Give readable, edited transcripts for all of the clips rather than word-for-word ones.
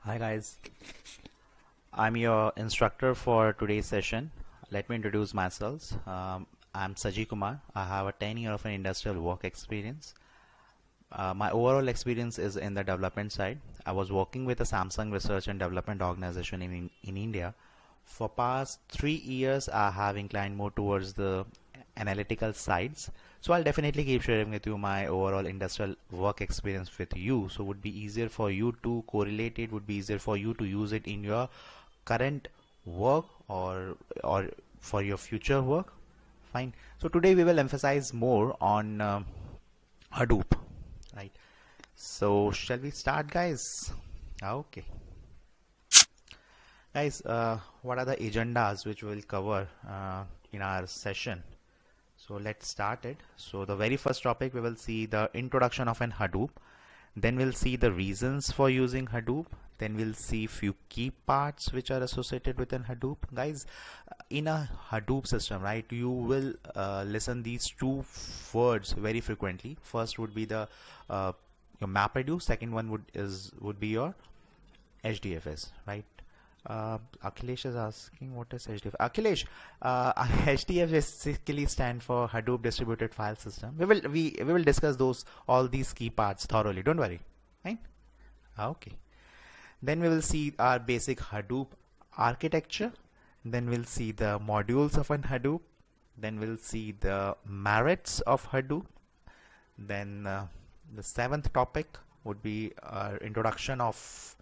Hi guys, I'm your instructor for today's session. Let me introduce myself. I'm Saji Kumar. I have a 10 year of an industrial work experience. My overall experience is in the development side. I was working with a Samsung research and development organization in India. For past 3 years, I have inclined more towards the analytical sides. So I'll definitely keep sharing with you my overall industrial work experience with you. So it would be easier for you to correlate it, would be easier for you to use it in your current work or for your future work. Fine. So today we will emphasize more on Hadoop, right? So shall we start, guys? Okay. Guys, what are the agendas which we'll cover in our session? So let's start it. So the very first topic, we will see the introduction of an Hadoop. Then we'll see the reasons for using Hadoop. Then we'll see few key parts which are associated with an Hadoop. Guys, in a Hadoop system, right, you will listen these two words very frequently. First would be the your MapReduce. Second one would be your HDFS, right? Akhilesh is asking what is HDF. Akhilesh, HDF basically stand for Hadoop Distributed File System. We will discuss all these key parts thoroughly. Don't worry. Fine. Okay. Then we will see our basic Hadoop architecture. Then we'll see the modules of an Hadoop. Then we'll see the merits of Hadoop. Then the seventh topic would be our introduction of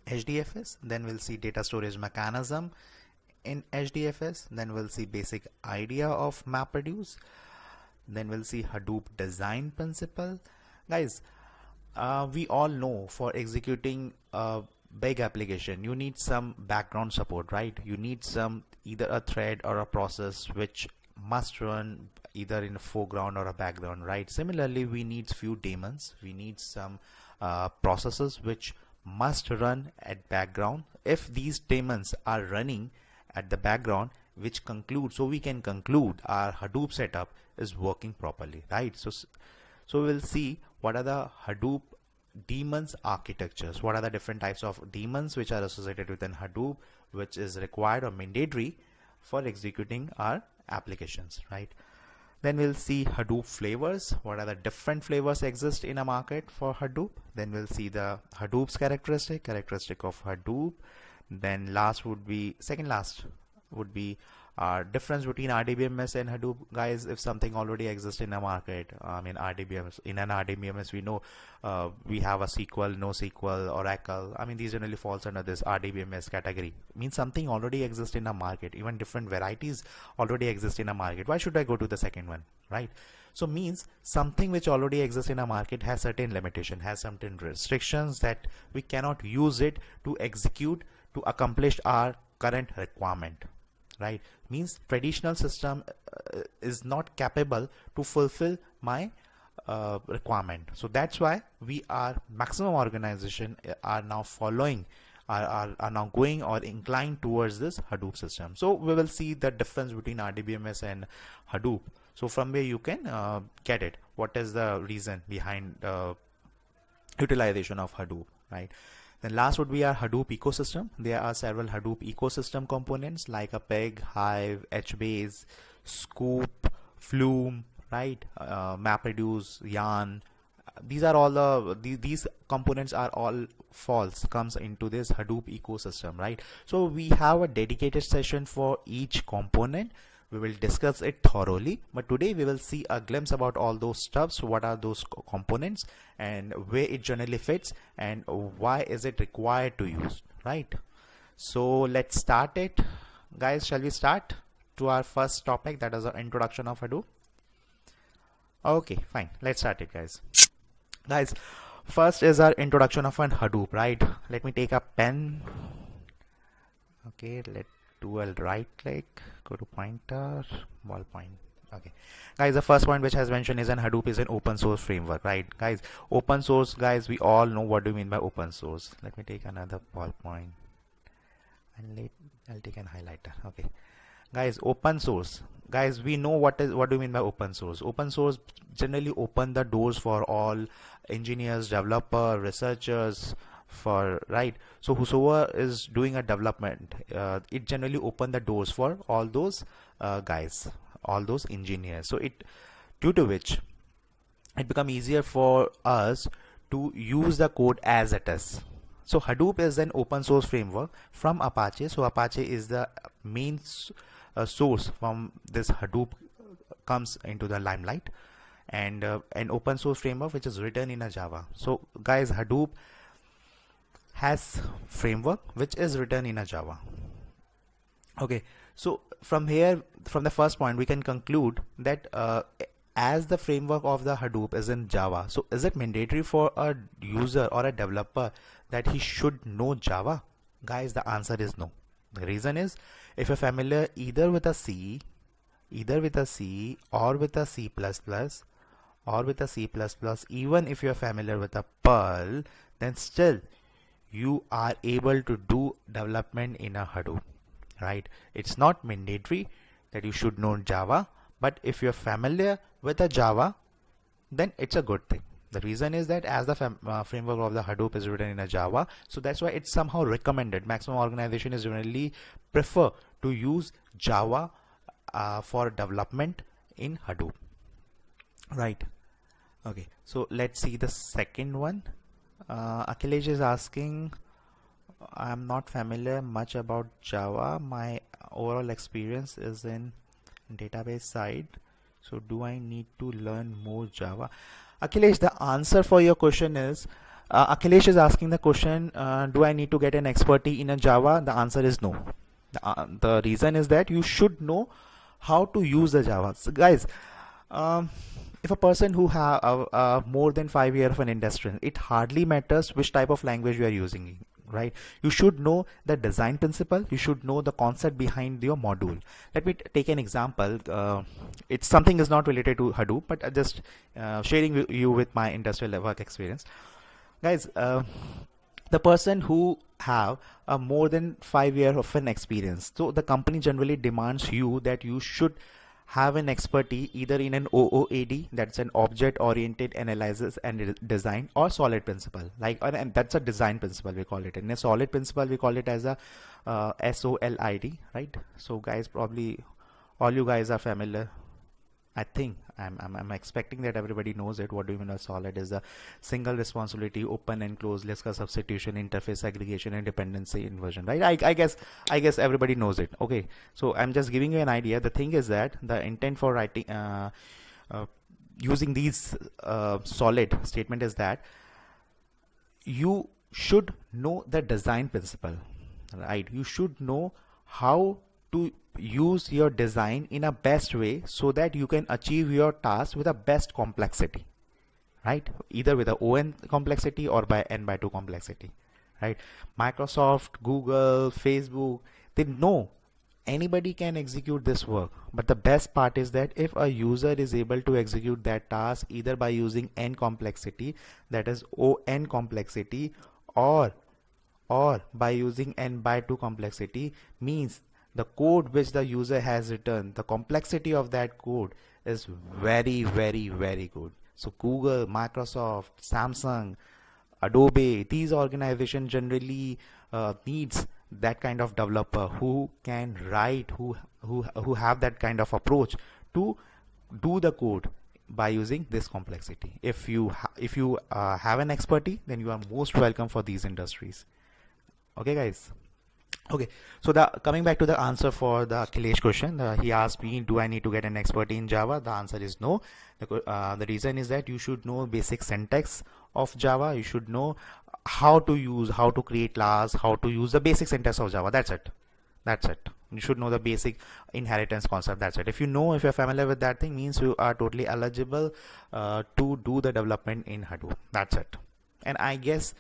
HDFS. Then we'll see data storage mechanism in HDFS. Then we'll see basic idea of MapReduce. Then we'll see Hadoop design principle. Guys, we all know for executing a big application, you need some background support, right? You need some either a thread or a process which must run either in a foreground or a background, right? Similarly, we need few daemons. We need some processes which must run at background. If these daemons are running at the background, which conclude, so we can conclude our Hadoop setup is working properly, right? So we'll see what are the Hadoop daemons architectures, what are the different types of daemons which are associated with an Hadoop, which is required or mandatory for executing our applications, right? Then we'll see Hadoop flavors. What are the different flavors exist in a market for Hadoop? Then we'll see the Hadoop's characteristic of Hadoop. Then second last would be difference between RDBMS and Hadoop. Guys, if something already exists in a market, in an RDBMS, we know we have a SQL, NoSQL, Oracle. These generally falls under this RDBMS category. Means something already exists in a market. Even different varieties already exist in a market. Why should I go to the second one, right? So means something which already exists in a market has certain limitation, has certain restrictions that we cannot use it to execute to accomplish our current requirement, right? Means traditional system is not capable to fulfill my requirement. So that's why we are maximum organization are now following are now going or inclined towards this Hadoop system. So we will see the difference between RDBMS and Hadoop. So from where you can get it, what is the reason behind utilization of Hadoop, right? Then last would be our Hadoop ecosystem. There are several Hadoop ecosystem components like a Peg, Hive, HBase, Scoop, Flume, right? MapReduce, Yarn. These are all these components are all comes into this Hadoop ecosystem, right? So we have a dedicated session for each component. We will discuss it thoroughly, but today we will see a glimpse about all those stuffs, what are those components and where it generally fits and why is it required to use, right? So let's start it, guys. Shall we start to our first topic, that is the introduction of Hadoop? Okay, fine, let's start it, guys. First is our introduction of an Hadoop, right? Let me take a pen. Okay, do a right click, go to pointer, ballpoint. Okay, guys, the first point which has mentioned is an Hadoop is an open source framework, right? Guys, open source, guys, we all know what do you mean by open source. Let me take another ballpoint and I'll take an highlighter. Okay, guys, open source, guys, we know what do you mean by open source. Open source generally open the doors for all engineers, developer, researchers, for, right? So whosoever is doing a development, it generally open the doors for all those guys, all those engineers. So it, due to which it become easier for us to use the code as it is. So Hadoop is an open source framework from Apache. So Apache is the main source from this Hadoop comes into the limelight, and an open source framework which is written in a Java. So guys, Hadoop has framework which is written in a Java. Okay, so from here, from the first point, we can conclude that as the framework of the Hadoop is in Java, so is it mandatory for a user or a developer that he should know Java? Guys, the answer is no. The reason is, if you're familiar either with a C or with a C++ or with a C++, even if you're familiar with a Perl, then still you are able to do development in a Hadoop, right? It's not mandatory that you should know Java, but if you're familiar with a Java, then it's a good thing. The reason is that as the framework of the Hadoop is written in a Java, so that's why it's somehow recommended. Maximum organization is generally prefer to use Java for development in Hadoop, right? Okay, so let's see the second one. Akhilesh is asking, I'm not familiar much about Java. My overall experience is in database side. So do I need to learn more Java? Akhilesh, the answer for your question is, Akhilesh is asking the question, do I need to get an expertise in a Java? The answer is no. The reason is that you should know how to use the Java. So guys, if a person who have more than 5 years of an industry, it hardly matters which type of language you are using, right? You should know the design principle. You should know the concept behind your module. Let me take an example. It's something is not related to Hadoop, but just sharing you with my industrial work experience. Guys, the person who have more than 5 years of an experience, so the company generally demands you that you should have an expertise either in an OOAD, that's an object oriented analysis and design, or solid principle, like, and that's a design principle we call it. In a solid principle we call it as a SOLID, right? So guys, probably all you guys are familiar. I think I'm expecting that everybody knows it. What do you mean by solid? Is a single responsibility, open and closed, Liska substitution, interface aggregation, and dependency inversion, right? I guess everybody knows it. Okay, so I'm just giving you an idea. The thing is that the intent for writing using these solid statement is that you should know the design principle, right? You should know how to use your design in a best way so that you can achieve your task with a best complexity, right? Either with a ON complexity or by N by 2 complexity, right? Microsoft, Google, Facebook, they know anybody can execute this work, but the best part is that if a user is able to execute that task either by using N complexity, that is ON complexity, or by using N by 2 complexity, means the code which the user has written, the complexity of that code is very, very, very good. So Google, Microsoft, Samsung, Adobe, these organizations generally needs that kind of developer who can write, who have that kind of approach to do the code by using this complexity. If you have an expertise, then you are most welcome for these industries. Okay, guys. Okay, so coming back to the answer for the Akhilesh question, he asked me, do I need to get an expert in Java? The answer is no. The reason is that you should know basic syntax of Java. You should know how to create class, how to use the basic syntax of Java. That's it. You should know the basic inheritance concept. That's it. If you're familiar with that thing, means you are totally eligible to do the development in Hadoop. That's it. And I guess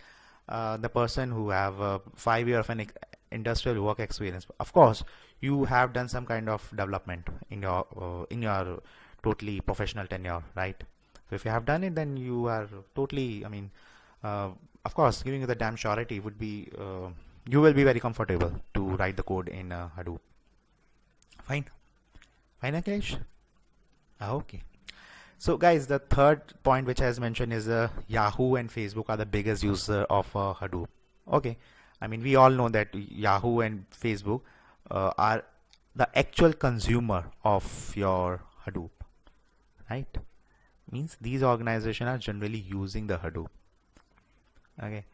the person who have 5 years of an industrial work experience, of course you have done some kind of development in your totally professional tenure, right? So if you have done it, then you are totally, of course, giving you the damn surety would be you will be very comfortable to write the code in Hadoop. Fine, Akhilesh? Okay. So guys, the third point which I has mentioned is Yahoo and Facebook are the biggest user of Hadoop. Okay, I mean, we all know that Yahoo and Facebook are the actual consumer of your Hadoop, right? Means these organizations are generally using the Hadoop. Okay,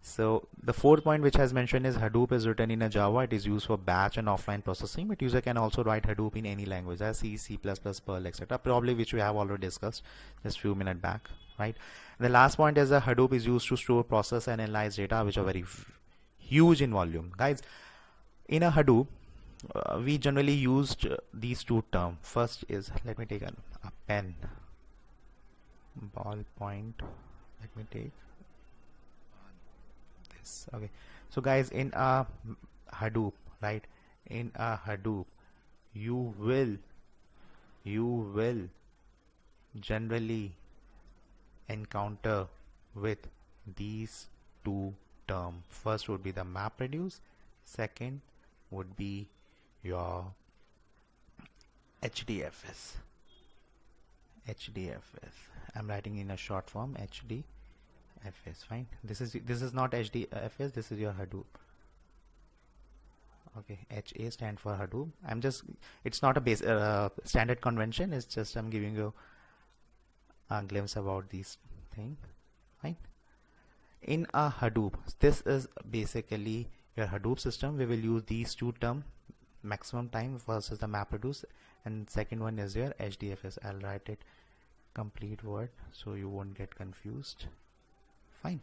so the fourth point which has mentioned is Hadoop is written in a Java. It is used for batch and offline processing, but user can also write Hadoop in any language, as C, C++, Perl, etc. Probably which we have already discussed just few minutes back, right? And the last point is that Hadoop is used to store, process, and analyze data, which are very huge in volume. Guys, in a Hadoop, we generally used these two terms. First is, let me take a pen, ballpoint. Let me take this. Okay, so guys, in a Hadoop, right? In a Hadoop, you will generally encounter with these two terms. First would be the MapReduce, second would be your HDFS. I'm writing in a short form, HDFS. Fine. This is not HDFS. This is your Hadoop. Okay, HA stand for Hadoop. It's not a base standard convention. It's just I'm giving you a glimpse about these things. Fine. In a Hadoop, this is basically your Hadoop system. We will use these two terms, maximum time versus the MapReduce, and second one is your HDFS. I'll write it complete word so you won't get confused. Fine.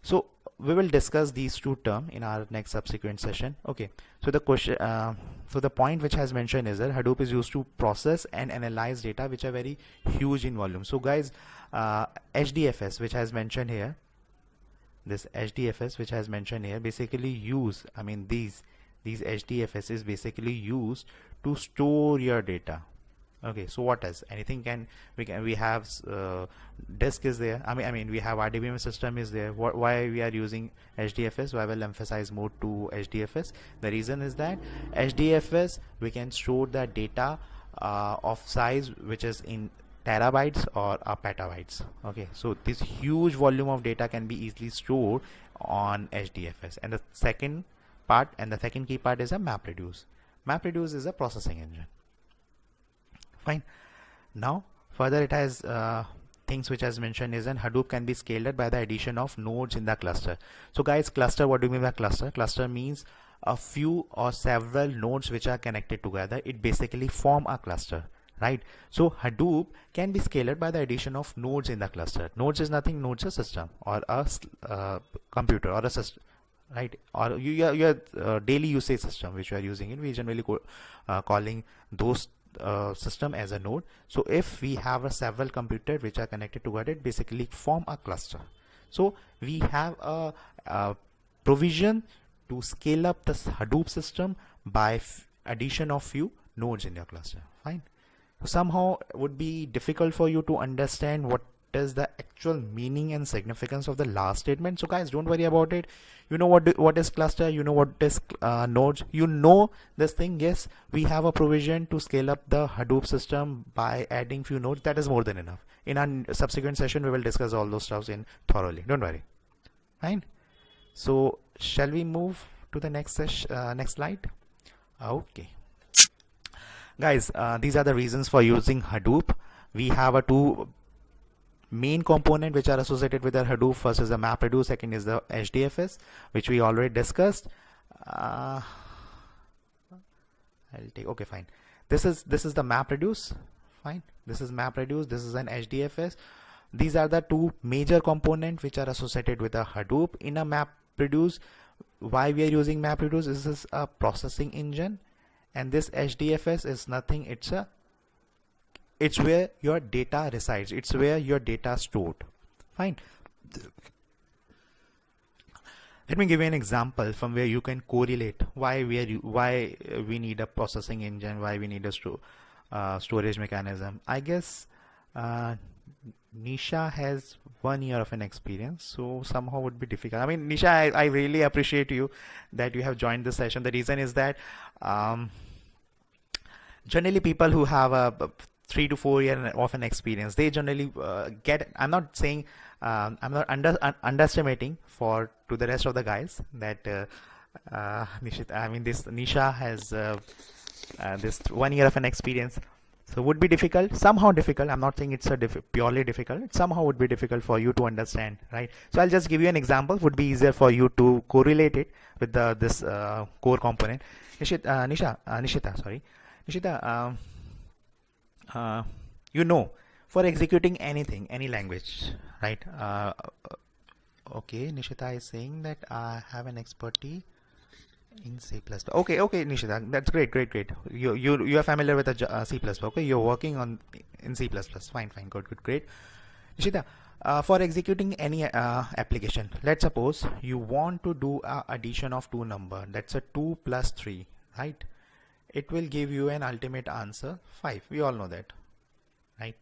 So we will discuss these two terms in our next subsequent session. Okay, so the question so the point which has mentioned is that Hadoop is used to process and analyze data which are very huge in volume. So guys, HDFS which has mentioned here, this HDFS which has mentioned here basically these HDFS is basically used to store your data. Okay, so what else? Anything we have disk is there. I mean we have RDBMS system is there. Why we are using HDFS? So I will emphasize more to HDFS. The reason is that HDFS we can store the data of size which is in terabytes or petabytes. Okay, so this huge volume of data can be easily stored on HDFS. And the second key part is a MapReduce. MapReduce is a processing engine. Fine. Now further it has things which has mentioned is, and Hadoop can be scaled up by the addition of nodes in the cluster. So guys, cluster, what do you mean by cluster? Cluster means a few or several nodes which are connected together. It basically form a cluster, right? So Hadoop can be scaled up by the addition of nodes in the cluster. Nodes is nothing. Nodes is a system or a computer or a system, right? Or your daily usage system which you are using it. We generally calling those system as a node. So if we have several computers which are connected together, it basically form a cluster. So we have a provision to scale up this Hadoop system by addition of few nodes in your cluster. Fine. Somehow it would be difficult for you to understand what is the actual meaning and significance of the last statement. So guys, don't worry about it. You know what is cluster, you know what is nodes, you know this thing. Yes, we have a provision to scale up the Hadoop system by adding few nodes. That is more than enough. In our subsequent session we will discuss all those stuffs in thoroughly. Don't worry. Fine. So shall we move to the next slide? Okay guys, these are the reasons for using Hadoop. We have a two main component which are associated with our Hadoop. First is the MapReduce, second is the HDFS, which we already discussed. I'll take, okay, fine. This is the MapReduce. Fine. This is MapReduce. This is an HDFS. These are the two major components which are associated with a Hadoop. In a MapReduce, why we are using MapReduce? This is a processing engine, and this HDFS is nothing. It's where your data resides. It's where your data stored. Fine. Let me give you an example from where you can correlate why we need a processing engine, why we need a storage mechanism. I guess Nisha has 1 year of an experience, so somehow would be difficult. I mean, Nisha, I really appreciate you that you have joined the session. The reason is that generally people who have a 3 to 4 year of an experience, they generally get, I'm not saying I'm not underestimating to the rest of the guys that this Nisha has this 1 year of an experience. So would be difficult, somehow difficult. I'm not saying it's a purely difficult. It somehow would be difficult for you to understand, right? So I'll just give you an example. Would be easier for you to correlate it with this core component. Nishita, for executing anything, any language, right? Okay, Nishita is saying that I have an expertise in C++. Okay, Nishita, that's great. You are familiar with C++. Okay, you're working in C++. Fine, good, great. Nishita, for executing any application, let's suppose you want to do addition of two number. That's a 2 plus 3, right? It will give you an ultimate answer 5. We all know that, right?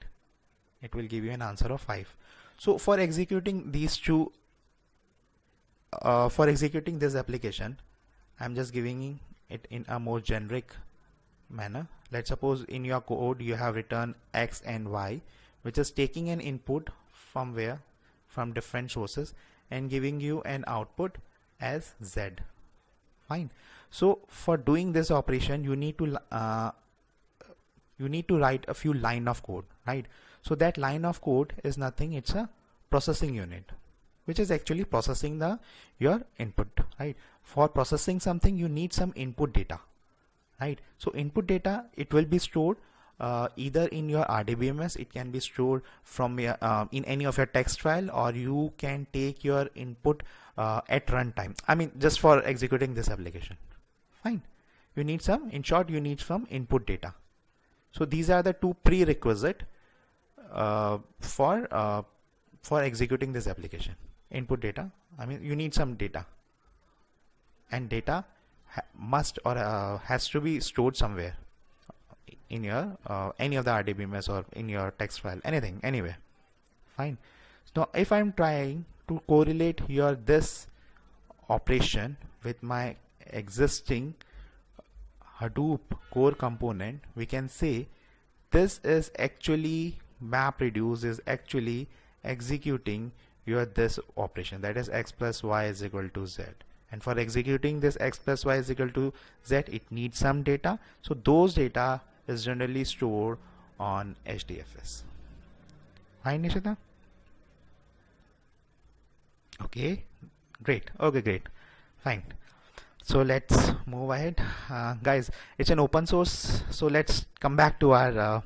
It will give you an answer of 5. So for executing these two, for executing this application, I'm just giving it in a more generic manner. Let's suppose in your code you have written X and Y, which is taking an input from different sources and giving you an output as Z. Fine. So for doing this operation, you need to write a few line of code, right? So that line of code is nothing. It's a processing unit, which is actually processing your input, right? For processing something, you need some input data, right? So input data, it will be stored either in your RDBMS. It can be stored from in any of your text file, or you can take your input at runtime. Just for executing this application. Fine. You need some input data. So these are the two prerequisite for executing this application. Input data. You need some data, and data must or has to be stored somewhere in your any of the RDBMS or in your text file, anywhere. Fine. Now if I'm trying to correlate this operation with my existing Hadoop core component, we can say this is actually MapReduce is actually executing this operation, that is X plus Y is equal to Z. And for executing this X plus Y is equal to Z, it needs some data. So those data is generally stored on HDFS. Fine, Nishita? Okay, great. Fine. So let's move ahead. Guys, it's an open source. So let's come back to our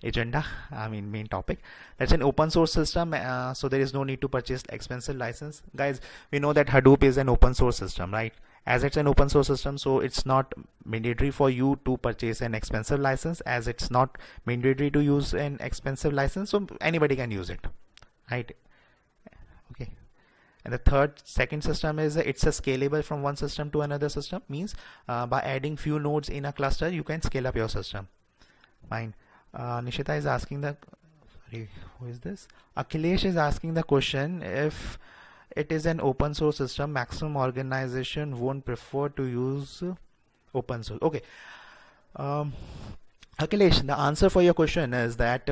agenda, main topic. That's an open source system, so there is no need to purchase expensive license. Guys, we know that Hadoop is an open source system, right? As it's an open source system, so it's not mandatory for you to purchase an expensive license, as it's not mandatory to use an expensive license, so anybody can use it, right? Okay. And the second system is it's a scalable from one system to another system. Means by adding few nodes in a cluster, you can scale up your system. Fine. Nishita is asking who is this? Akhilesh is asking the question, if it is an open source system, maximum organization won't prefer to use open source. Okay. Akhilesh, the answer for your question is that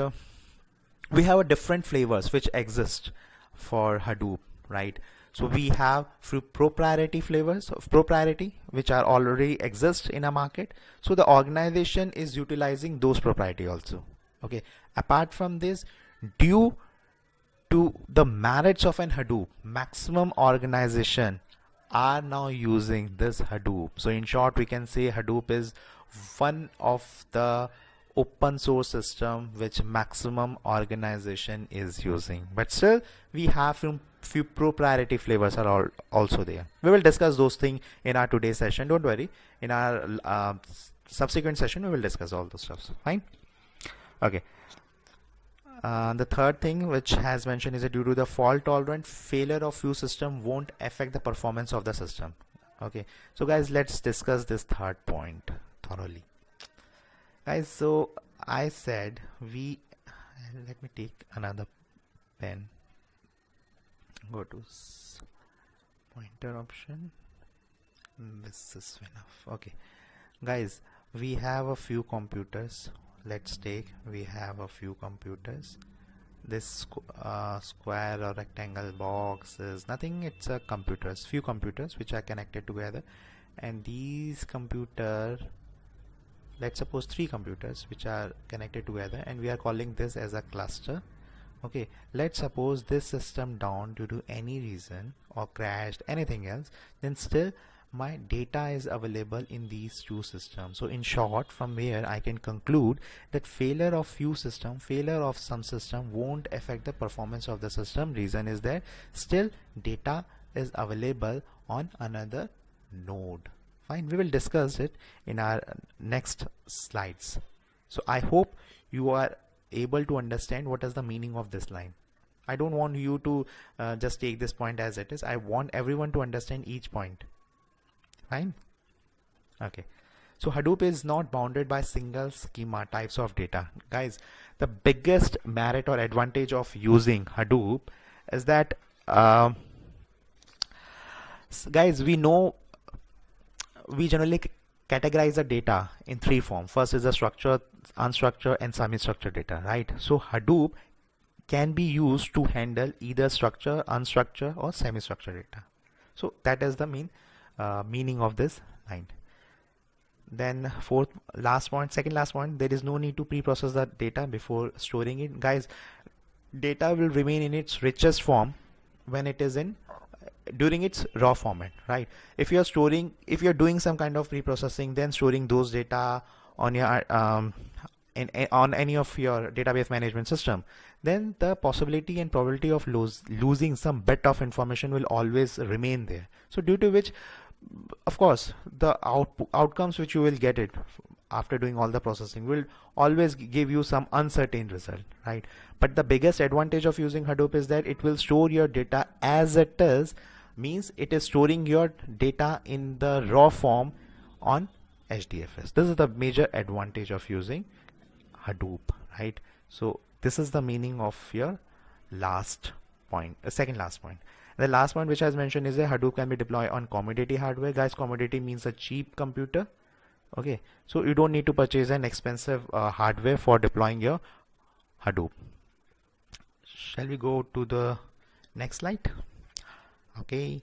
we have different flavors which exist for Hadoop, right? So we have few proprietary flavors of proprietary which are already exist in a market. So the organization is utilizing those proprietary also. Okay. Apart from this, due to the merits of an Hadoop, maximum organization are now using this Hadoop. So in short, we can say Hadoop is one of the open source system which maximum organization is using. But still, we have few proprietary flavors are also there. We will discuss those things in our today's session. Don't worry. In our subsequent session, we will discuss all those stuff. Fine. Okay. The third thing which has mentioned is that due to the fault tolerant, failure of few system won't affect the performance of the system. Okay. So guys, let's discuss this third point thoroughly. Guys, so I said let me take another pen. Go to pointer option. This is enough. Okay, guys, we have a few computers. Let's take we have a few computers. this square or rectangle box is nothing. It's a computers, few computers which are connected together, and these computer, let's suppose 3 computers which are connected together, and we are calling this as a cluster. Okay, let's suppose this system down due to any reason or crashed, anything else, then still my data is available in these 2 systems. So in short, from here I can conclude that failure of few system, failure of some system won't affect the performance of the system. Reason is that still data is available on another node. Fine, we will discuss it in our next slides. So I hope you are able to understand what is the meaning of this line. I don't want you to just take this point as it is. I want everyone to understand each point. Fine. Okay. So Hadoop is not bounded by single schema types of data. Guys, the biggest merit or advantage of using Hadoop is that guys, we know we generally categorize the data in 3 forms. First is the structured, unstructured and semi-structured data, right? So Hadoop can be used to handle either structured, unstructured or semi-structured data. So that is the meaning of this line. Then second last point, there is no need to pre-process the data before storing it. Guys, data will remain in its richest form when it is in during its raw format, right? If you're doing some kind of pre-processing, then storing those data on your on any of your database management system, then the possibility and probability of losing some bit of information will always remain there. So due to which, of course, the outcomes which you will get it after doing all the processing will always give you some uncertain result, right? But the biggest advantage of using Hadoop is that it will store your data as it is, means it is storing your data in the raw form on HDFS. This is the major advantage of using Hadoop, right? So this is the meaning of your last point, second last point. The last point which I has mentioned is that Hadoop can be deployed on commodity hardware. Guys, commodity means a cheap computer. Okay, so you don't need to purchase an expensive hardware for deploying your Hadoop. Shall we go to the next slide? Okay,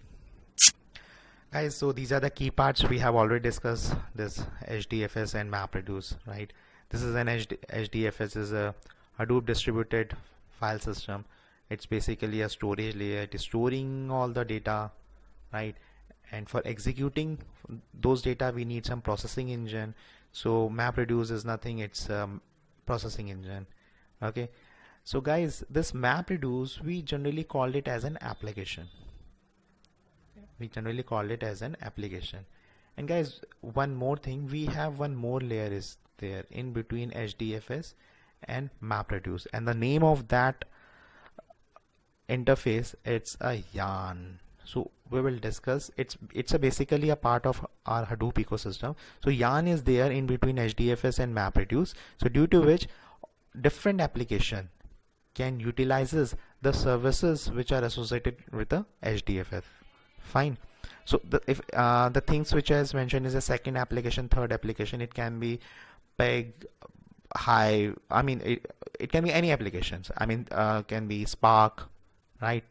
guys, so these are the key parts. We have already discussed this HDFS and MapReduce, right? This is an HDFS is a Hadoop distributed file system. It's basically a storage layer. It is storing all the data, right? And for executing those data, we need some processing engine. So MapReduce is nothing, it's a processing engine. Okay, so guys, this MapReduce, we generally call it as an application. And guys, one more thing, we have one more layer is there in between HDFS and MapReduce, and the name of that interface, it's a yarn. So we will discuss, it's basically a part of our Hadoop ecosystem. So yarn is there in between HDFS and MapReduce, so due to which different application can utilizes the services which are associated with the HDFS. Fine. So the things which I mentioned is a second application, third application, it can be Peg, Hive, I mean it can be any applications, I mean can be Spark, right?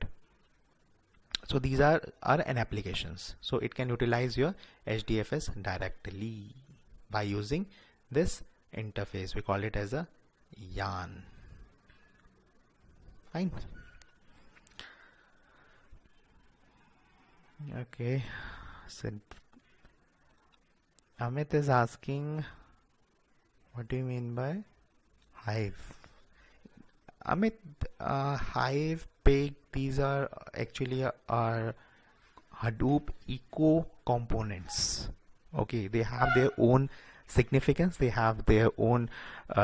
So these are an applications, so it can utilize your HDFS directly by using this interface. We call it as a yarn. Fine. Okay, so Amit is asking, what do you mean by Hive? Amit, Hive, Pig, these are actually our Hadoop eco components. Okay, they have their own significance, they have their own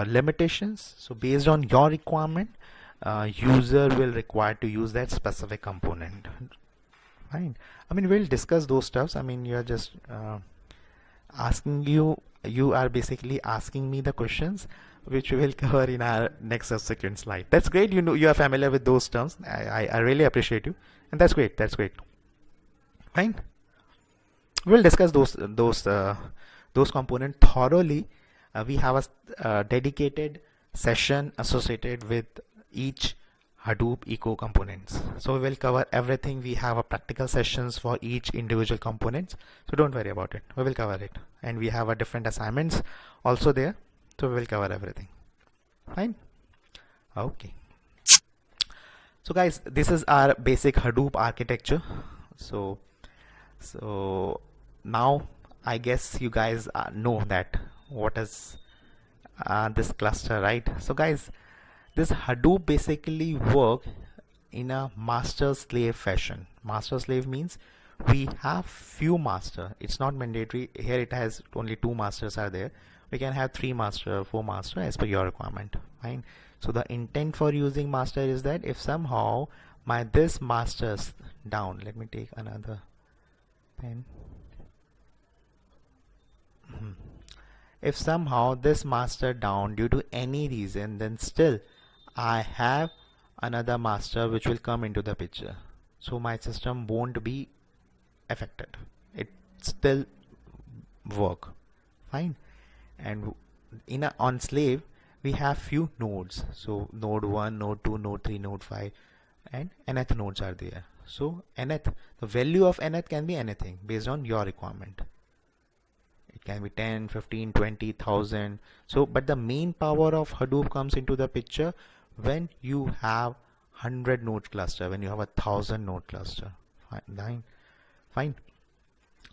limitations. So based on your requirement, user will require to use that specific component. Fine. I mean, we'll discuss those stuffs. I mean, you're just asking you are basically asking me the questions which we will cover in our next subsequent slide. That's great. You know, you are familiar with those terms. I really appreciate you, and that's great. That's great. Fine. We'll discuss those components thoroughly. We have a dedicated session associated with each Hadoop eco components. So we will cover everything. We have a practical sessions for each individual components. So don't worry about it. We will cover it. And we have a different assignments also there. So we will cover everything. Fine. Okay. So guys, this is our basic Hadoop architecture. So now I guess you guys know that what is this cluster, right? So guys, this Hadoop basically work in a master slave fashion. Master slave means we have few master. It's not mandatory. Here it has only 2 masters are there. We can have 3 master, 4 master as per your requirement. Fine. So the intent for using master is that if somehow this master's down, let me take another pen. If somehow this master down due to any reason, then still I have another master which will come into the picture. So my system won't be affected. It still work fine. And on slave we have few nodes. So node 1, node 2, node 3, node 5 and nth nodes are there. So nth, the value of nth can be anything based on your requirement. It can be 10, 15, 20, 1000. So but the main power of Hadoop comes into the picture when you have 100 node cluster, when you have 1000 node cluster. Fine.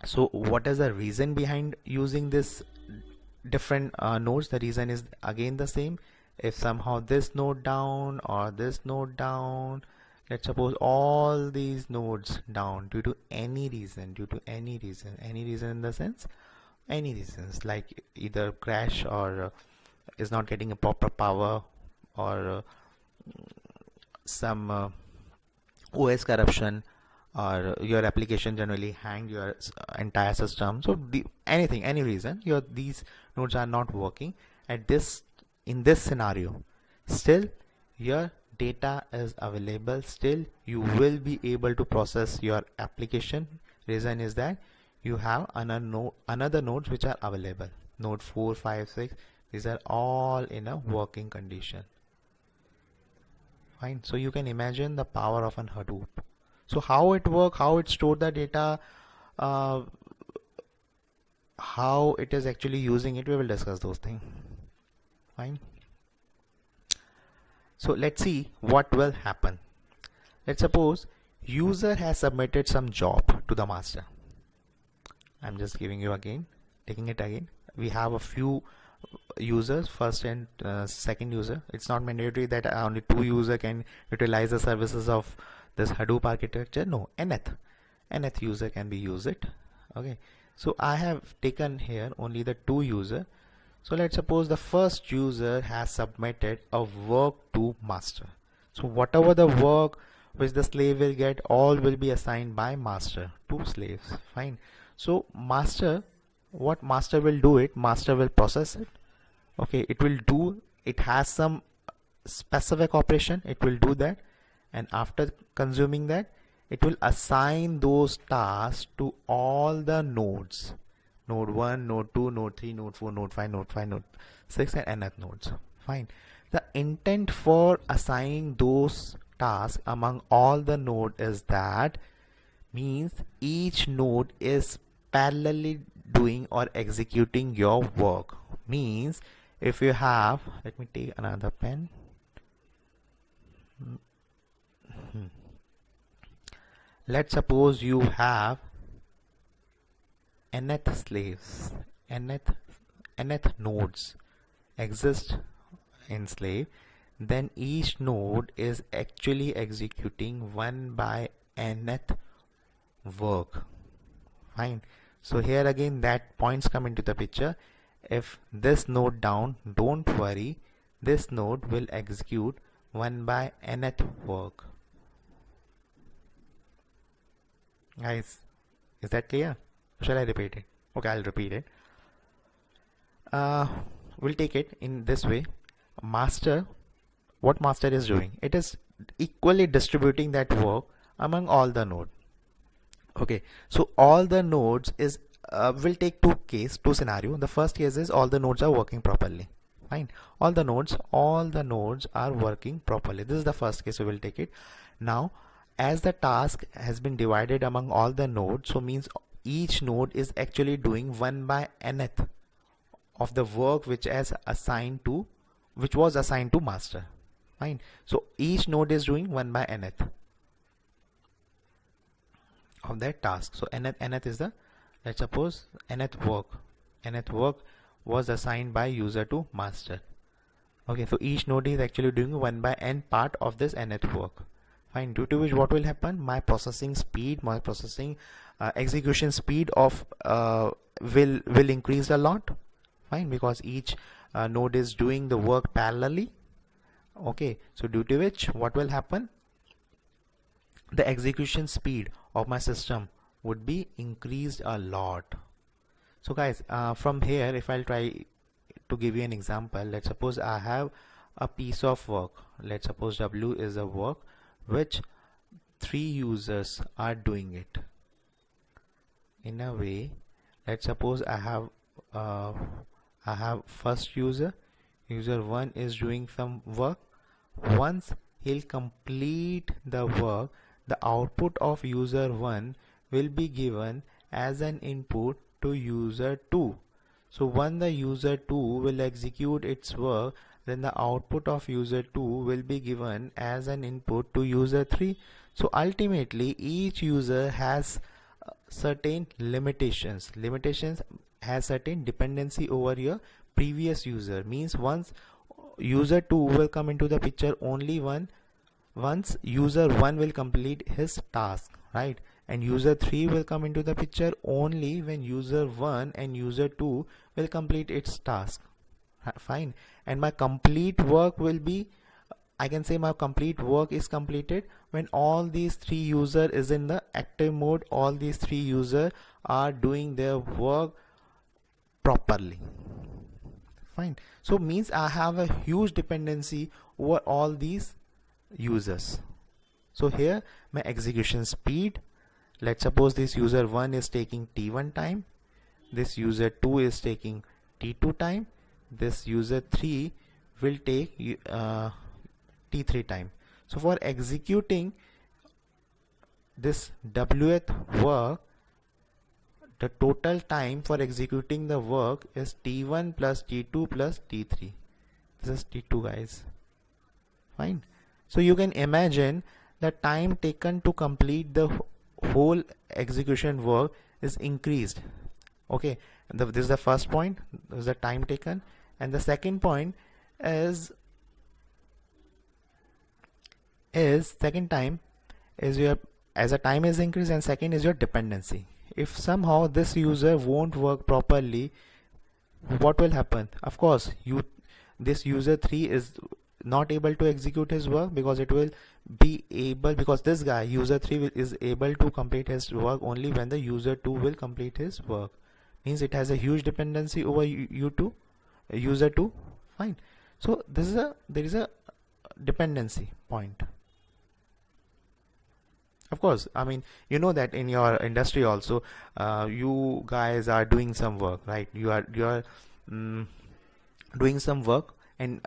So what is the reason behind using this different nodes? The reason is again the same. If somehow this node down or this node down, let's suppose all these nodes down due to any reason, any reason in the sense any reasons like either crash or is not getting a proper power or some OS corruption or your application generally hang your entire system. So any reason these nodes are not working in this scenario, still your data is available, still you will be able to process your application. Reason is that you have another nodes which are available, node 4, 5, 6. These are all in a working condition. Fine. So you can imagine the power of an Hadoop. So how it work, how it store the data, how it is actually using it, we will discuss those things. Fine. So let's see what will happen. Let's suppose user has submitted some job to the master. I'm just taking it again. We have a few users, first and second user. It's not mandatory that only 2 user can utilize the services of this Hadoop architecture. No, nth user can be use it. Okay, so I have taken here only the 2 user. So let's suppose the first user has submitted a work to master. So whatever the work which the slave will get, all will be assigned by master to slaves. Fine. So what master will do it, master will process it. Okay, it has some specific operation, it will do that, and after consuming that, it will assign those tasks to all the nodes, node 1, node 2, node 3, node 4, node 5, node 6 and nth nodes. Fine. The intent for assigning those tasks among all the node is that means each node is parallelly doing or executing your work. Means if you have, let me take another pen. Let's suppose you have nth slaves, nth nodes exist in slave, then each node is actually executing 1 by nth work. Fine. So here again that points come into the picture. If this node down, don't worry, this node will execute 1 by nth work. Guys, is that clear? Shall I repeat it? Okay, I'll repeat it. We'll take it in this way. Master, what master is doing? It is equally distributing that work among all the nodes. Okay, so all the nodes is will take two scenario. The first case is all the nodes are working properly. Fine. All the nodes are working properly. This is the first case, we will take it. Now, as the task has been divided among all the nodes, so means each node is actually doing 1 by nth of the work which was assigned to master. Fine. So each node is doing 1 by nth of that task. So nth is the, let's suppose nth work was assigned by user to master. Okay, so each node is actually doing 1 by n part of this nth work. Fine. Due to which what will happen, my processing speed, my processing execution speed of will increase a lot. Fine, because each node is doing the work parallelly. Okay, so due to which what will happen, the execution speed of my system would be increased a lot. So guys, from here, if I'll try to give you an example, let's suppose I have a piece of work. Let's suppose W is a work which 3 users are doing it. In a way, let's suppose I have first user 1 is doing some work. Once he'll complete the work, the output of user 1 will be given as an input to user 2. So when the user 2 will execute its work, then the output of user 2 will be given as an input to user 3. So ultimately each user has certain limitations has certain dependency over your previous user. Means once user 2 will come into the picture only once user 1 will complete his task, right? And user 3 will come into the picture only when user 1 and user 2 will complete its task. Fine. And my complete work will be, I can say my complete work is completed when all these 3 user is in the active mode. All these 3 user are doing their work properly. Fine. So means I have a huge dependency over all these users. So here my execution speed, let's suppose this user 1 is taking t1 time, this user 2 is taking t2 time, this user 3 will take t3 time. So for executing this wth work, the total time for executing the work is t1 plus t2 plus t3. This is t2, guys. Fine. So you can imagine the time taken to complete the whole execution work is increased. Okay, this is the first point, this is the time taken, and the second point is second time is your, as a time is increased, and second is your dependency. If somehow this user won't work properly, what will happen? Of course, this user 3 is not able to execute his work, because it will be able, because this guy user 3 is able to complete his work only when the user 2 will complete his work. Means it has a huge dependency over user 2. Fine. So there is a dependency point. Of course, I mean, you know that in your industry also, you guys are doing some work, right? You are doing some work, and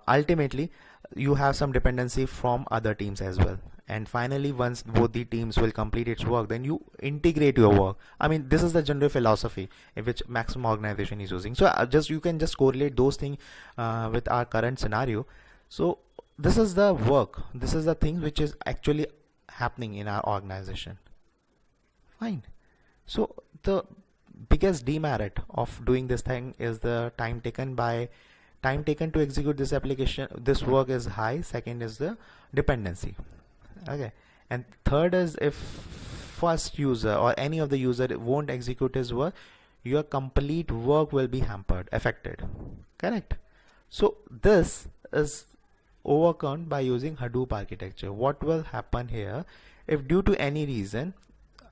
ultimately you have some dependency from other teams as well. And finally, once both the teams will complete its work, then you integrate your work. I mean, this is the general philosophy in which maximum organization is using. So you can just correlate those things with our current scenario. So this is the work, this is the thing which is actually happening in our organization. Fine. So the biggest demerit of doing this thing is the time taken to execute this application, this work is high. Second is the dependency. Okay, and third is if first user or any of the user won't execute his work, your complete work will be affected. Correct. So this is overcome by using Hadoop architecture. What will happen here, if due to any reason,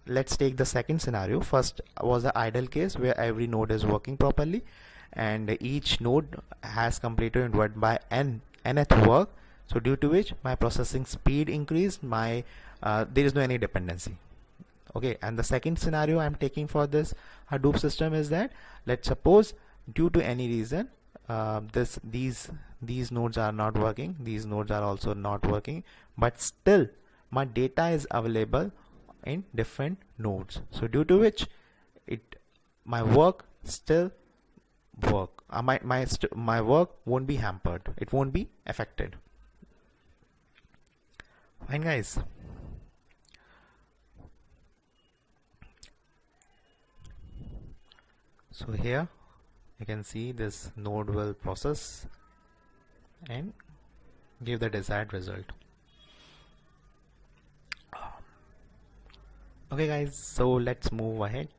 let's take the second scenario. First was the idle case where every node is working properly and each node has completed what by nth work. So due to which my processing speed increased, there is no any dependency. Okay, and the second scenario I'm taking for this Hadoop system is that, let's suppose due to any reason these nodes are not working, these nodes are also not working, but still my data is available in different nodes, so due to which it my work still work my work won't be hampered, it won't be affected. Fine guys. So here you can see this node will process and give the desired result. Okay guys, so let's move ahead.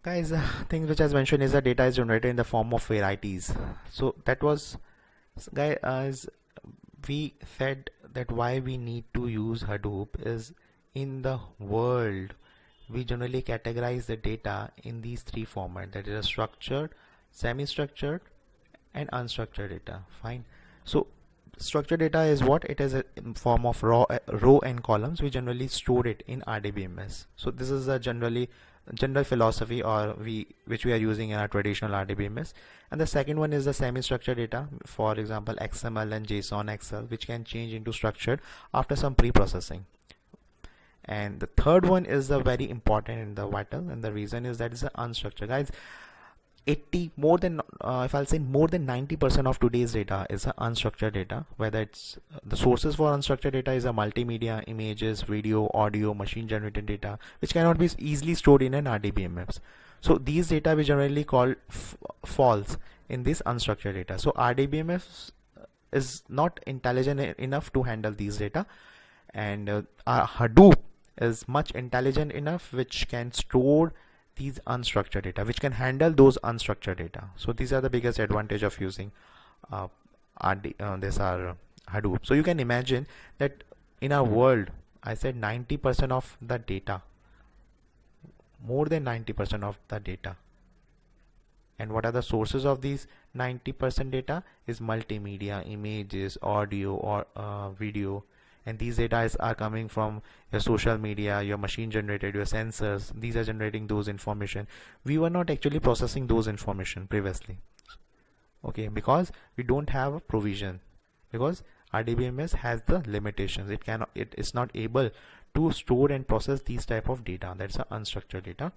Guys, thing which as mentioned is that data is generated in the form of varieties. So that was, guys, we said that why we need to use Hadoop is in the world we generally categorize the data in these three formats, that is a structured, semi-structured and unstructured data. Fine. So structured data is what? It is a form of row and columns. We generally store it in RDBMS. So this is a general philosophy which we are using in our traditional RDBMS. And the second one is the semi-structured data, for example XML and JSON Excel, which can change into structured after some pre-processing. And the third one is the very important and the vital, and the reason is that it's unstructured. Guys, more than 90% of today's data is unstructured data, whether it's the sources for unstructured data is a multimedia, images, video, audio, machine generated data, which cannot be easily stored in an RDBMS. So these data we generally call false in this unstructured data. So RDBMS is not intelligent enough to handle these data, and our Hadoop is much intelligent enough which can store these unstructured data, which can handle those unstructured data. So these are the biggest advantage of using Hadoop. So you can imagine that in our world, I said 90% of the data, more than 90% of the data. And what are the sources of these 90% data? Is multimedia, images, audio, or video. And these data are coming from your social media, your machine generated, your sensors. These are generating those information. We were not actually processing those information previously, okay, because we don't have a provision, because RDBMS has the limitations. It is not able to store and process these type of data. That's a unstructured data.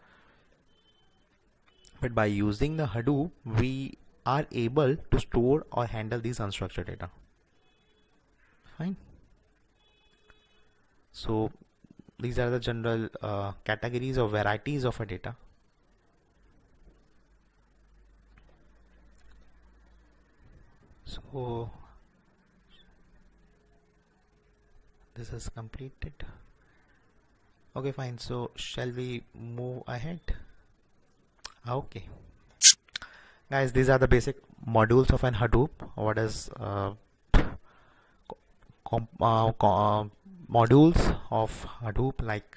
But by using the Hadoop, we are able to store or handle these unstructured data. Fine. So these are the general categories or varieties of a data. So this is completed. Okay, fine. So shall we move ahead? Okay, guys, these are the basic modules of an Hadoop. What is modules of Hadoop, like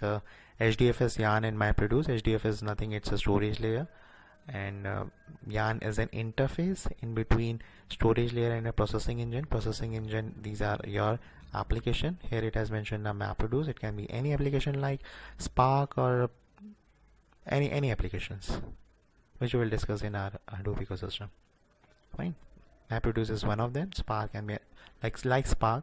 HDFS, Yarn and MapReduce. HDFS is nothing, it's a storage layer, and Yarn is an interface in between storage layer and a processing engine. Processing engine, these are your application. Here it has mentioned a MapReduce. It can be any application like Spark or any applications, which we will discuss in our Hadoop ecosystem. Fine. MapReduce is one of them. Spark can be like Spark.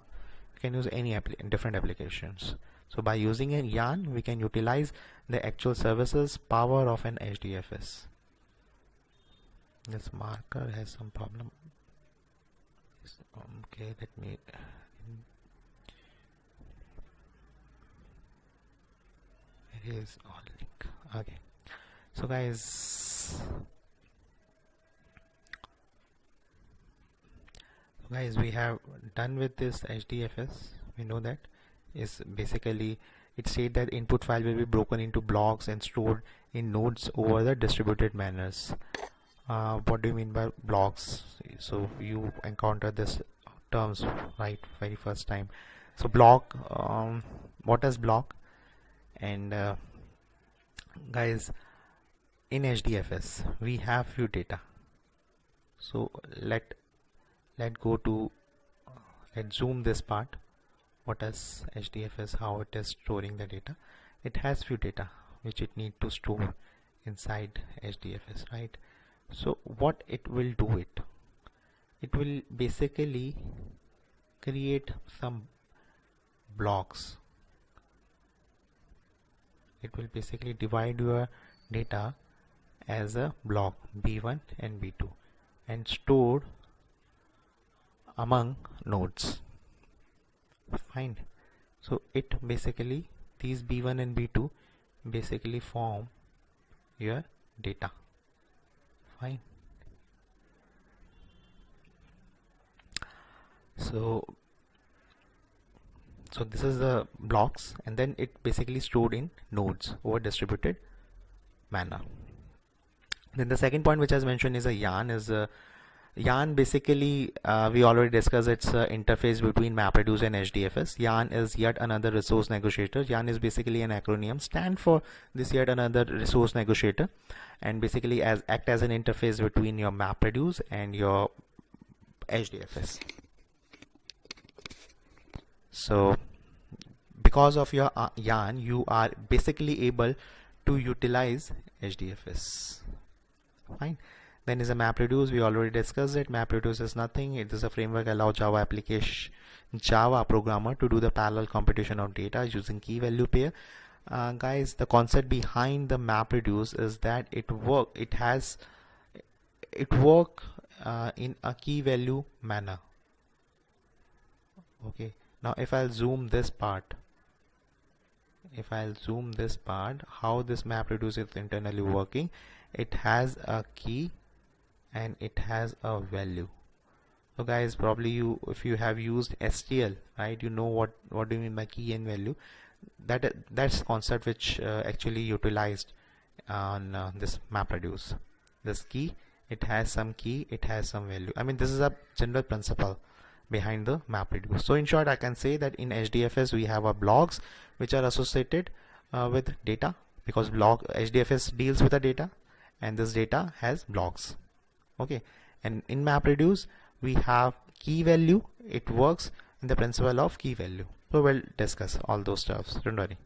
You can use any different applications. So by using a Yarn, we can utilize the actual services power of an HDFS. This marker has some problem. Okay, let me. It is all link. Okay. So guys, we have done with this HDFS. We know that is basically, it said that input file will be broken into blocks and stored in nodes over the distributed manners. What do you mean by blocks? So you encounter this terms right very first time. So block, what is block? And guys, in HDFS we have few data. So let's zoom this part. What is HDFS, how it is storing the data? It has few data which it need to store inside HDFS, right? So what it will do, it will basically create some blocks. It will basically divide your data as a block B1 and B2 and stored among nodes. Fine. So it basically, these B1 and B2 basically form your data. Fine. So this is the blocks, and then it basically stored in nodes over distributed manner. Then the second point which I mentioned is a yarn. Yarn basically, we already discussed, it's an interface between MapReduce and HDFS. Yarn is yet another resource negotiator. Yarn is basically an acronym, stand for this yet another resource negotiator, and basically act as an interface between your MapReduce and your HDFS. So because of your yarn, you are basically able to utilize HDFS. Fine. Then is a MapReduce. We already discussed it. MapReduce is nothing. It is a framework allow Java programmer to do the parallel computation of data using key value pair. Guys, the concept behind the MapReduce is that it work in a key value manner. Okay. Now if I'll zoom this part, how this MapReduce is internally working, it has a key and it has a value. So guys, probably if you have used STL, right, you know what do you mean by key and value. That's concept which actually utilized on this MapReduce. This key, it has some key, it has some value. I mean, this is a general principle behind the MapReduce. So in short, I can say that in HDFS we have a blocks which are associated with data, because HDFS deals with the data and this data has blocks. Okay, and in MapReduce we have key value. It works in the principle of key value. So we'll discuss all those stuffs, don't worry.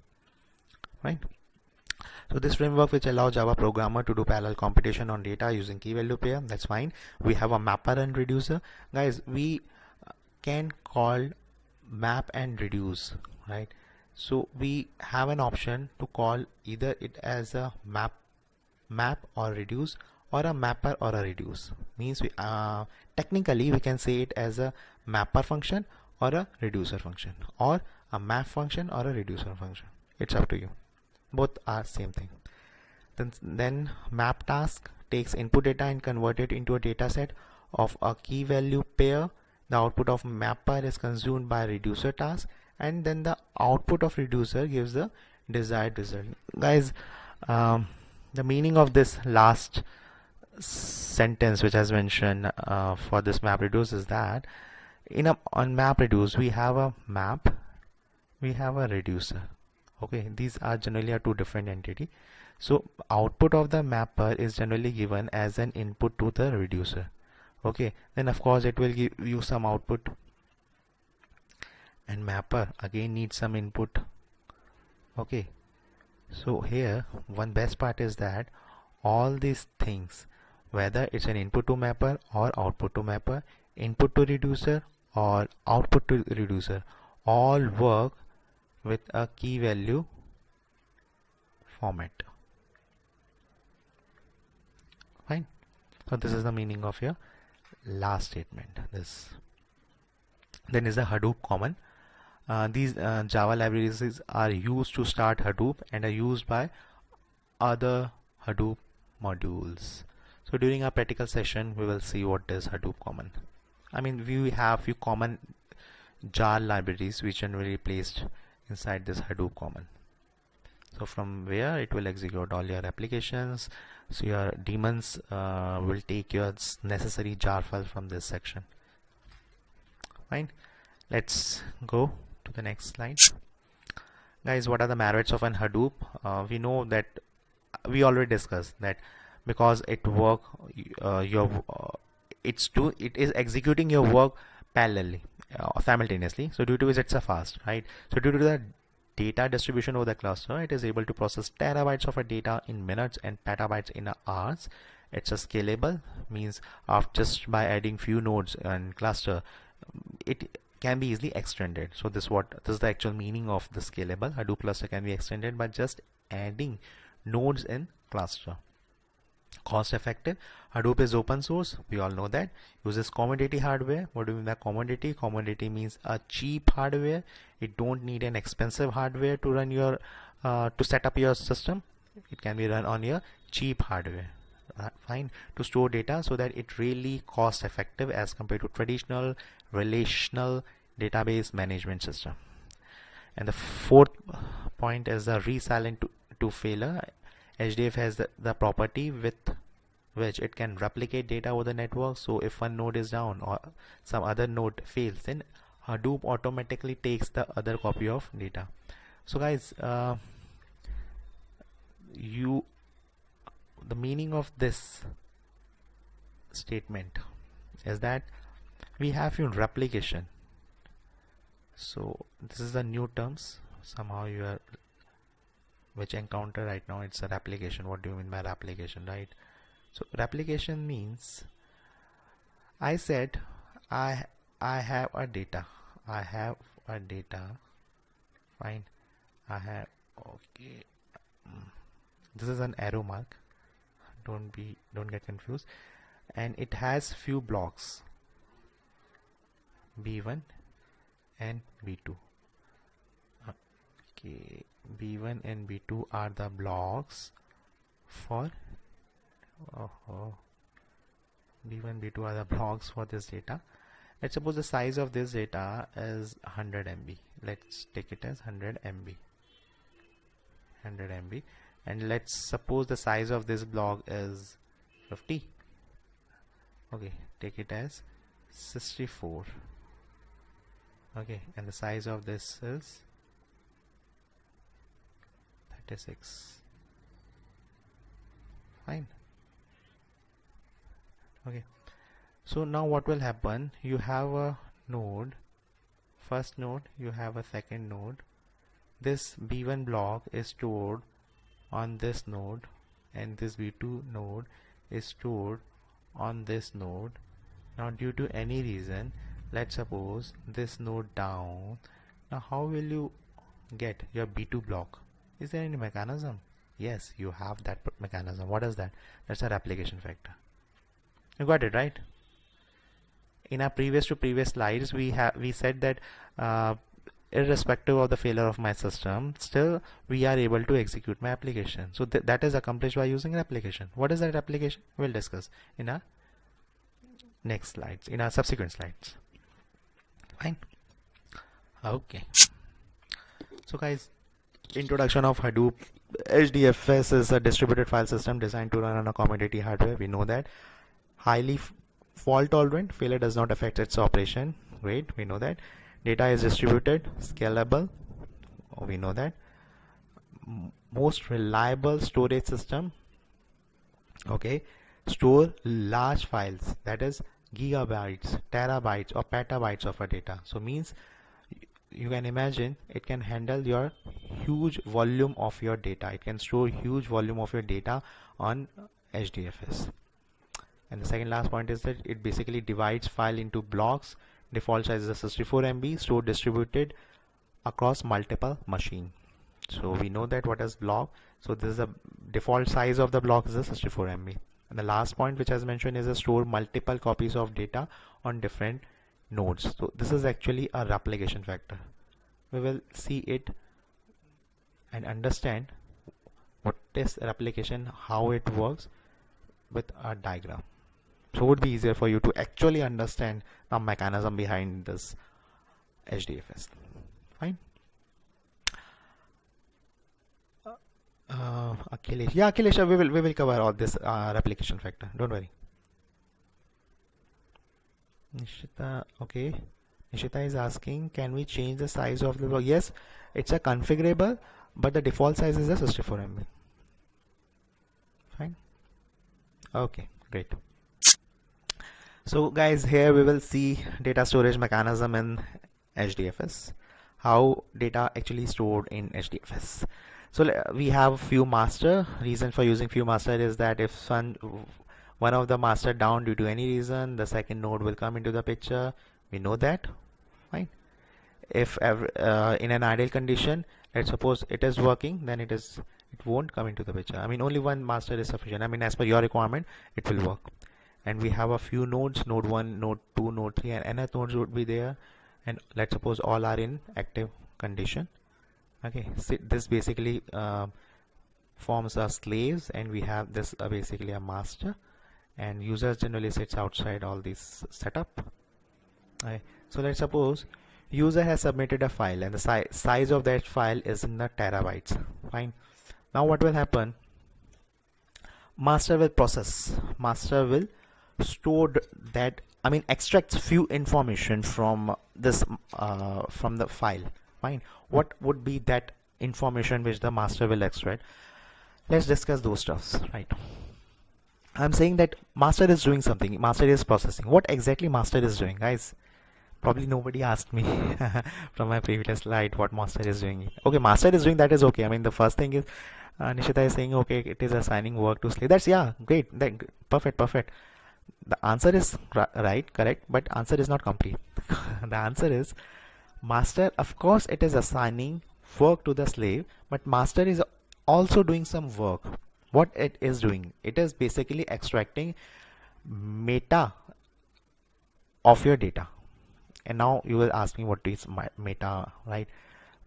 Right. So this framework which allows Java programmer to do parallel computation on data using key value pair, that's fine. We have a mapper and reducer. Guys, we can call map and reduce, right? So we have an option to call either it as a map or reduce, or a mapper or a reduce. Means we technically we can say it as a mapper function or a reducer function, or a map function or a reducer function. It's up to you. Both are same thing. Then map task takes input data and convert it into a data set of a key value pair. The output of mapper is consumed by reducer task, and then the output of reducer gives the desired result. Guys, the meaning of this last sentence which has mentioned for this MapReduce is that on MapReduce we have a map, we have a reducer. Okay, these are generally two different entities. So output of the mapper is generally given as an input to the reducer. Okay, then of course it will give you some output, and mapper again needs some input. Okay, so here one best part is that all these things, whether it's an input to mapper or output to mapper, input to reducer or output to reducer, all work with a key value format. Fine. So this is the meaning of your last statement. This then is a Hadoop common. These Java libraries are used to start Hadoop and are used by other Hadoop modules. So during our practical session we will see what is Hadoop common. I mean, we have few common jar libraries which are generally placed inside this Hadoop common. So from where it will execute all your applications. So your daemons will take your necessary jar file from this section. Fine. Let's go to the next slide. Guys, what are the merits of an Hadoop? We know that we already discussed that because it is executing your work parallelly, simultaneously. So due to which it's a fast, right? So due to the data distribution over the cluster, it is able to process terabytes of a data in minutes and petabytes in hours, It's a scalable, means of just by adding few nodes and cluster, it can be easily extended. So this is the actual meaning of the scalable. Hadoop cluster can be extended by just adding nodes in cluster. Cost effective. Hadoop is open source, we all know that. Uses commodity hardware. What do you mean by commodity? Commodity means a cheap hardware. You don't need an expensive hardware to run your to set up your system. It can be run on your cheap hardware. Fine. To store data so that it really cost effective as compared to traditional relational database management system. And the fourth point is the resilient to failure. HDF has the property with which it can replicate data over the network. So if one node is down or some other node fails, then Hadoop automatically takes the other copy of data. So guys, the meaning of this statement is that we have your replication. So this is the new terms somehow you are which encounter right now. It's a replication. What do you mean by replication, right? So replication means I said I have a data. I have a data. Fine. I have, okay. This is an arrow mark. Don't get confused. And it has few blocks, B1 and B2. Okay, B1 and B2 are the blocks for B1 B2 are the blocks for this data. Let's suppose the size of this data is 100 MB. Let's take it as 100 MB. And let's suppose the size of this block is 50. Okay, take it as 64. Okay, and the size of this is 36. Fine. Okay, so now what will happen? You have a node, first node, you have a second node. This B1 block is stored on this node, and this B2 node is stored on this node. Now due to any reason, let's suppose this node down. Now how will you get your B2 block? Is there any mechanism? Yes, you have that mechanism. What is that? That's a replication factor. You got it, right? In our previous slides, we said that irrespective of the failure of my system, still we are able to execute my application. So that is accomplished by using replication. What is that replication? We'll discuss in our next slides, in our subsequent slides. Fine. Okay. So guys, introduction of Hadoop. HDFS is a distributed file system designed to run on a commodity hardware. We know that. Highly fault tolerant, failure does not affect its operation. Great, we know that. Data is distributed, scalable, we know that. Most reliable storage system. Okay, store large files, that is gigabytes, terabytes or petabytes of a data. So means you can imagine it can handle your huge volume of your data. It can store huge volume of your data on HDFS. And the second last point is that it basically divides file into blocks. Default size is 64 MB, stored distributed across multiple machine. So we know that what is block. So this is the default size of the block is 64 MB. And the last point which I mentioned is to store multiple copies of data on different nodes. So this is actually a replication factor. We will see it and understand what is replication, how it works with a diagram. So it would be easier for you to actually understand the mechanism behind this HDFS. Fine. Akhilesh. Yeah, Akhilesh, we will cover all this replication factor. Don't worry. Nishita, okay. Nishita is asking, can we change the size of the block? Yes, it's a configurable, but the default size is a 64 MB. Fine. Okay, great. So guys, here we will see data storage mechanism in HDFS, how data actually stored in HDFS. So we have few master. Reason for using few master is that if one of the master down due to any reason, the second node will come into the picture. We know that, fine. If in an ideal condition, let's suppose it is working, then it won't come into the picture. I mean, only one master is sufficient. I mean, as per your requirement, it will work. And we have a few nodes, node 1, node 2, node 3, and nth nodes would be there. And let's suppose all are in active condition. Okay, so this basically forms our slaves, and we have this basically a master, and users generally sits outside all this setup. Okay. So let's suppose user has submitted a file, and the size of that file is in the terabytes. Fine. Now what will happen? Master will process. Master will store that. I mean, extracts few information from this from the file. Fine. What would be that information which the master will extract? Let's discuss those stuffs. Right. I'm saying that master is doing something. Master is processing. What exactly master is doing, guys? Probably nobody asked me from my previous slide what master is doing. Okay, master is doing, that is okay. I mean, the first thing is Nishita is saying, okay, it is assigning work to slave. That's, yeah, great. Perfect. The answer is right, correct, but answer is not complete. The answer is master, of course, it is assigning work to the slave, but master is also doing some work. What it is doing? It is basically extracting meta of your data. And now you will ask me what is meta, right?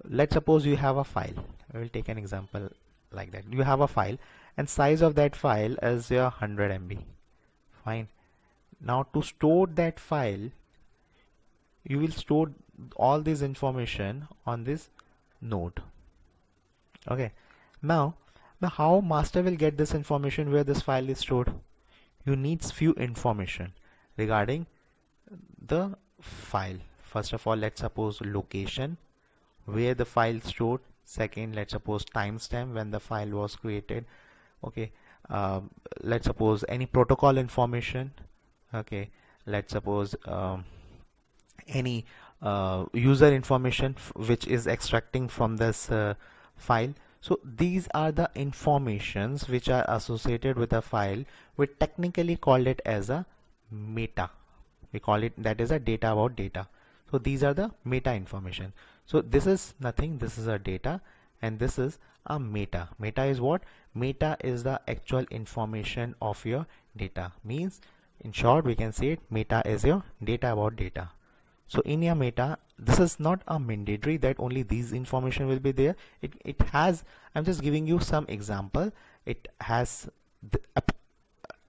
Let's suppose you have a file. I will take an example like that. You have a file, and size of that file is your 100 MB. Fine. Now to store that file, you will store all this information on this node. Okay. Now how master will get this information where this file is stored? You need few information regarding the file. First of all, let's suppose location, where the file stored. Second, let's suppose timestamp when the file was created. Okay, let's suppose any protocol information. Okay, let's suppose any user information which is extracting from this file. So these are the informations which are associated with a file. We technically call it as a meta. We call it, that is a data about data. So these are the meta information. So this is nothing, this is a data, and this is a meta. Meta is what? Meta is the actual information of your data. Means, in short, we can say it, meta is your data about data. So in your meta, this is not a mandatory that only these information will be there. It has, I'm just giving you some example. It has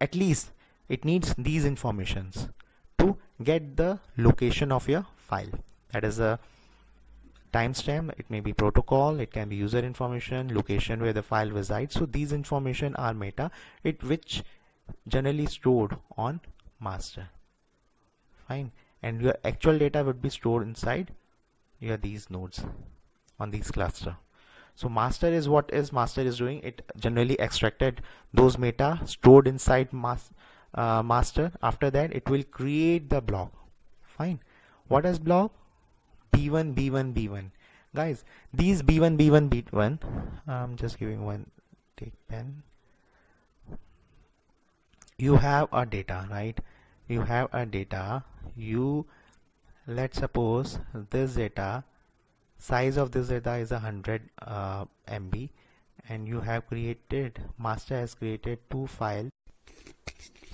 at least it needs these informations to get the location of your file. That is a timestamp, it may be protocol, it can be user information, location where the file resides. So these information are meta, which generally stored on master. Fine. And your actual data would be stored inside your these nodes on these cluster. So master is what is master is doing. It generally extracted those meta stored inside master. After that, it will create the block. Fine. What is block? B1, B1, B1. Guys, these B1, B1, B1. I'm just giving one. Take pen. You have a data, right? You have a data. Let's suppose this data, size of this data is 100 MB, and you have created, master has created two files.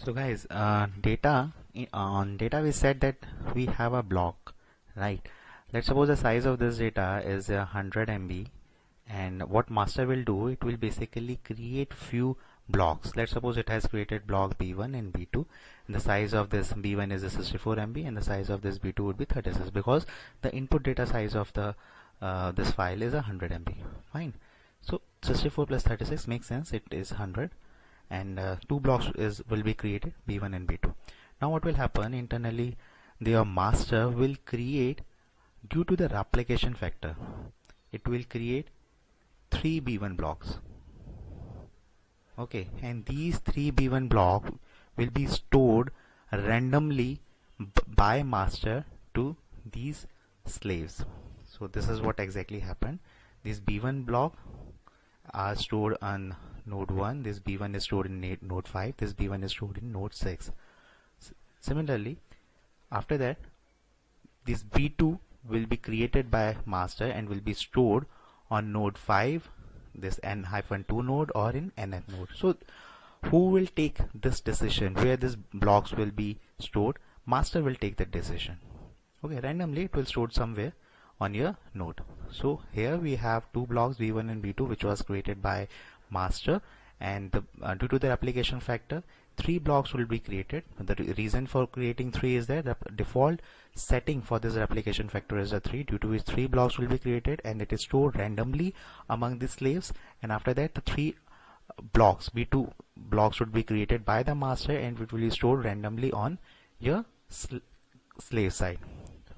So guys, on data we said that we have a block, right? Let's suppose the size of this data is 100 MB, and what master will do, it will basically create few blocks. Let's suppose it has created block B1 and B2, and the size of this B1 is 64 MB, and the size of this B2 would be 36, because the input data size of the this file is 100 MB. Fine. So 64 plus 36 makes sense. It is 100, and two blocks will be created, B1 and B2. Now what will happen internally? Their master will create, due to the replication factor, it will create 3 B1 blocks. Okay, and these 3 B1 blocks will be stored randomly by master to these slaves. So this is what exactly happened. These B1 block are stored on node 1, this B1 is stored in node 5, this B1 is stored in node 6. Similarly, after that, this B2 will be created by master and will be stored on node 5, this n-2 node, or in nth node. So who will take this decision where these blocks will be stored? Master will take that decision. Okay, randomly it will stored somewhere on your node. So here we have two blocks, B1 and B2, which was created by master, and due to the replication factor, 3 blocks will be created. The reason for creating 3 is that the default setting for this replication factor is a 3, due to which 3 blocks will be created and it is stored randomly among the slaves. And after that, the 3 blocks, B2 blocks, would be created by the master and it will be stored randomly on your slave side.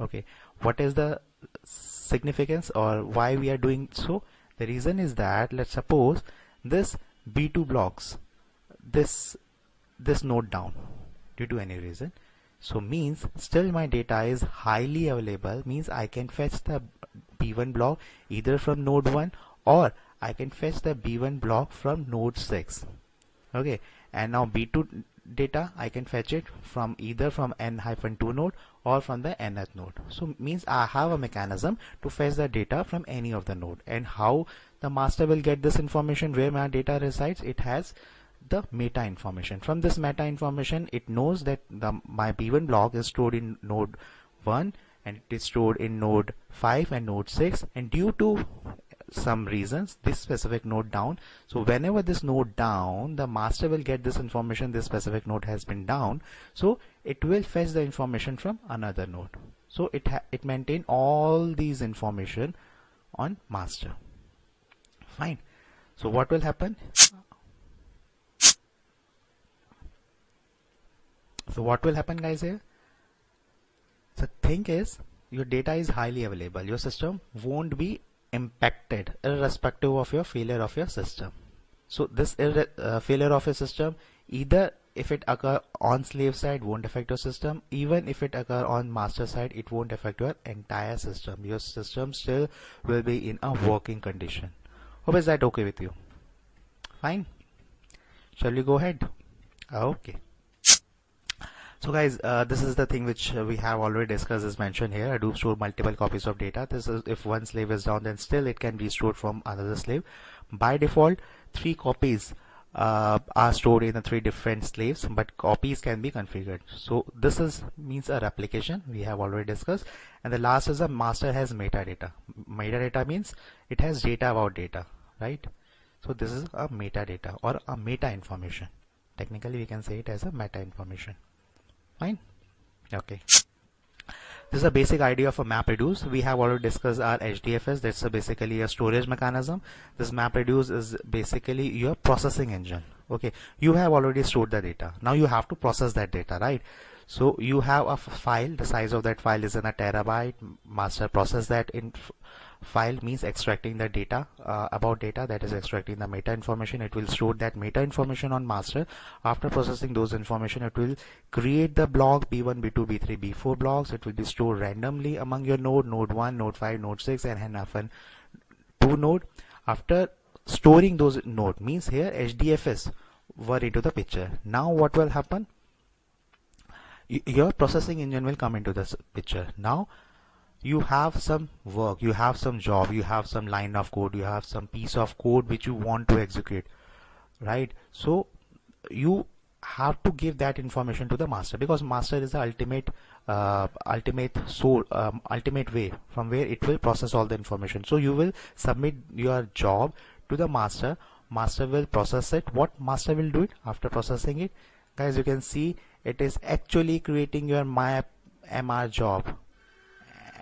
Okay, what is the significance or why we are doing so? The reason is that, let's suppose this B2 blocks this node down due to any reason, so means still my data is highly available, means I can fetch the B1 block either from node 1 or I can fetch the B1 block from node 6. Okay, and now B2 data I can fetch it from either from n-2 node or from the nth node. So means I have a mechanism to fetch the data from any of the node. And how the master will get this information where my data resides? It has the meta information. From this meta information, it knows that my B1 block is stored in node 1 and it is stored in node 5 and node 6, and due to some reasons this specific node down. So whenever this node down, the master will get this information, this specific node has been down, so it will fetch the information from another node. So it maintain all these information on master. Fine. So what will happen? So what will happen, guys, here? The thing is, your data is highly available. Your system won't be impacted irrespective of your failure of your system. So this failure of your system, either if it occur on slave side, won't affect your system. Even if it occur on master side, it won't affect your entire system. Your system still will be in a working condition. Hope is that okay with you? Fine. Shall we go ahead? Okay. So guys, this is the thing which we have already discussed, is mentioned here. Hadoop store multiple copies of data. This is if one slave is down, then still it can be stored from another slave. By default, 3 copies are stored in the 3 different slaves, but copies can be configured. So this is means a replication we have already discussed. And the last is a master has metadata. Metadata means it has data about data, right? So this is a metadata or a meta information. Technically we can say it as a meta information. Fine. Okay. This is a basic idea of a MapReduce. We have already discussed our HDFS. That's basically a storage mechanism. This MapReduce is basically your processing engine. Okay. You have already stored the data. Now you have to process that data, right? So you have a file. The size of that file is in a terabyte. Master process that in file means extracting the data about data, that is extracting the meta information. It will store that meta information on master. After processing those information, it will create the block B1, B2, B3, B4 blocks. It will be stored randomly among your node 1, node 5, node 6, and n-2 node. After storing those node, means here HDFS were into the picture. Now what will happen? Your processing engine will come into this picture. Now you have some work, you have some job, you have some line of code, you have some piece of code which you want to execute, right? So you have to give that information to the master, because master is the ultimate way from where it will process all the information. So you will submit your job to the master. Master will process it. What master will do it after processing it? Guys, you can see it is actually creating your MR job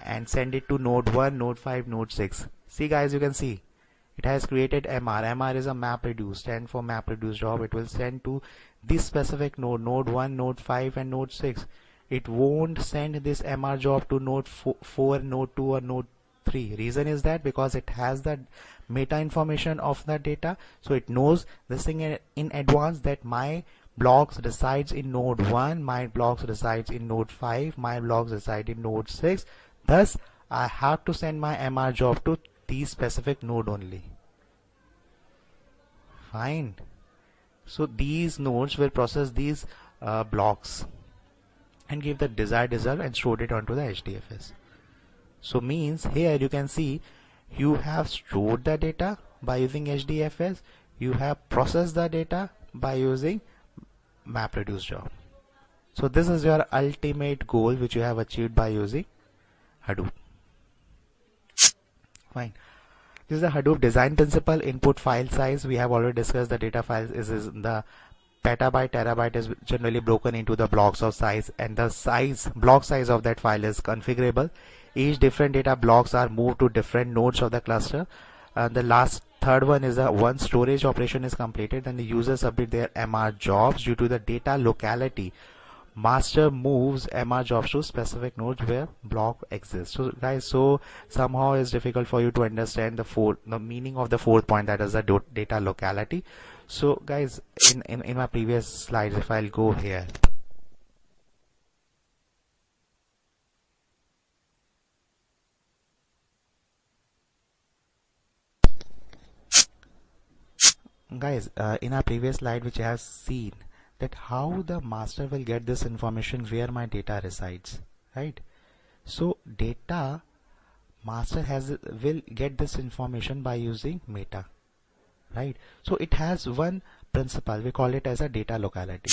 and send it to node 1, node 5, node 6. See guys, you can see it has created MR. MR is a MapReduce, stand for MapReduce job. It will send to this specific node, node 1, node 5, and node 6. It won't send this MR job to node 4, node 2, or node 3. Reason is that because it has the meta information of the data, so it knows this thing in advance, that my blocks resides in node 1, my blocks resides in node 5, my blocks reside in node 6. Thus I have to send my MR job to these specific node only. Fine. So these nodes will process these blocks and give the desired result and stored it onto the HDFS. So means here you can see you have stored the data by using HDFS, you have processed the data by using MapReduce job. So this is your ultimate goal which you have achieved by using Hadoop. Fine. This is the Hadoop design principle. Input file size, we have already discussed. The data file is the petabyte, terabyte is generally broken into the blocks of size, and the block size of that file is configurable. Each different data blocks are moved to different nodes of the cluster. The last third one is once storage operation is completed, then the user submit their MR jobs. Due to the data locality, master moves MR jobs to specific nodes where block exists. So guys, so somehow it's difficult for you to understand the meaning of the fourth point, that is the data locality. So guys, in my previous slides, if I'll go here, guys, in our previous slide which I have seen, that how the master will get this information where my data resides, right? So data master will get this information by using meta, right? So it has one principle, we call it as a data locality.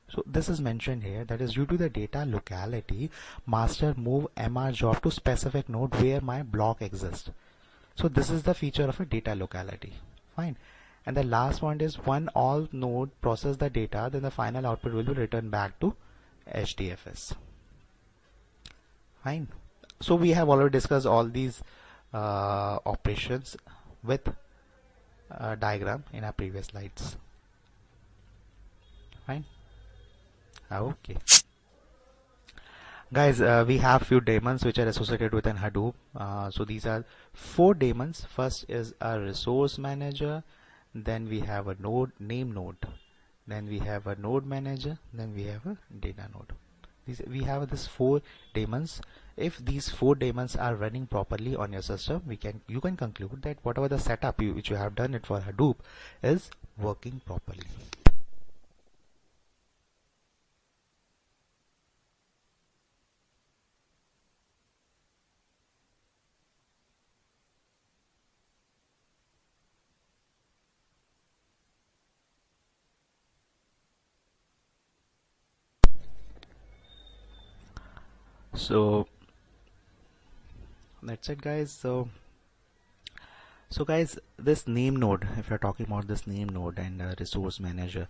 So this is mentioned here, that is due to the data locality, master move MR job to specific node where my block exists. So this is the feature of a data locality. Fine. And the last point is when all node process the data, then the final output will be returned back to HDFS. Fine. So we have already discussed all these operations with diagram in our previous slides. Fine. Okay. Guys, we have few daemons which are associated with an Hadoop. So these are 4 daemons. First is a resource manager, then we have a name node, then we have a node manager, then we have a data node. We have these 4 daemons. If these 4 daemons are running properly on your system, you can conclude that whatever the setup which you have done it for Hadoop is working properly. So that's it, guys. So guys, this name node, if you're talking about this name node and resource manager,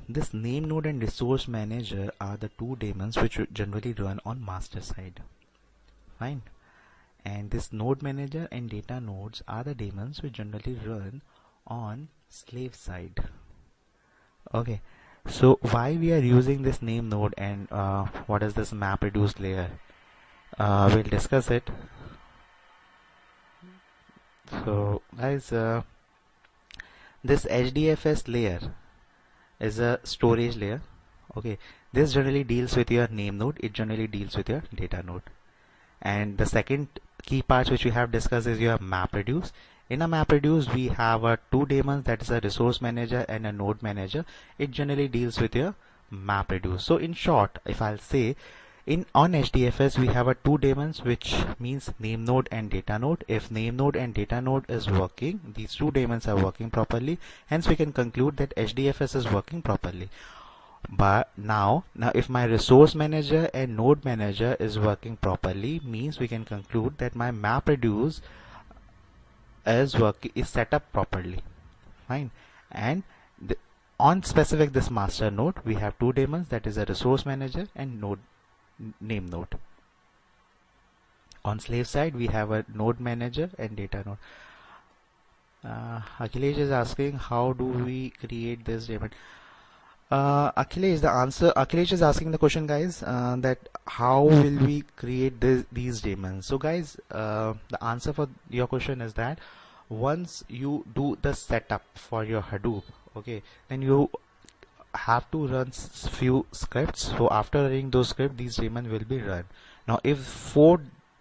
this name node and resource manager are the 2 daemons which generally run on master side. Fine. And this node manager and data nodes are the daemons which generally run on slave side. Okay. So why we are using this name node and what is this map reduced layer? We'll discuss it. So guys, this HDFS layer is a storage layer. Okay, this generally deals with your name node, it generally deals with your data node. And the second key parts which we have discussed is your MapReduce. In a MapReduce, we have 2 daemons, that is a resource manager and a node manager. It generally deals with your MapReduce. So in short, if I'll say, on HDFS we have 2 daemons, which means name node and data node. If name node and data node is working, these 2 daemons are working properly, hence we can conclude that HDFS is working properly. But now if my resource manager and node manager is working properly, means we can conclude that my MapReduce is set up properly. Fine. And on specific this master node, we have 2 daemons, that is a resource manager and name node. On slave side, we have a node manager and data node. Akhilesh is asking, how do we create this daemon? Akhilesh is asking the question, guys, that how will we create these daemons? So guys, the answer for your question is that once you do the setup for your Hadoop, okay, then you have to run few scripts. So after running those scripts, these daemons will be run. Now if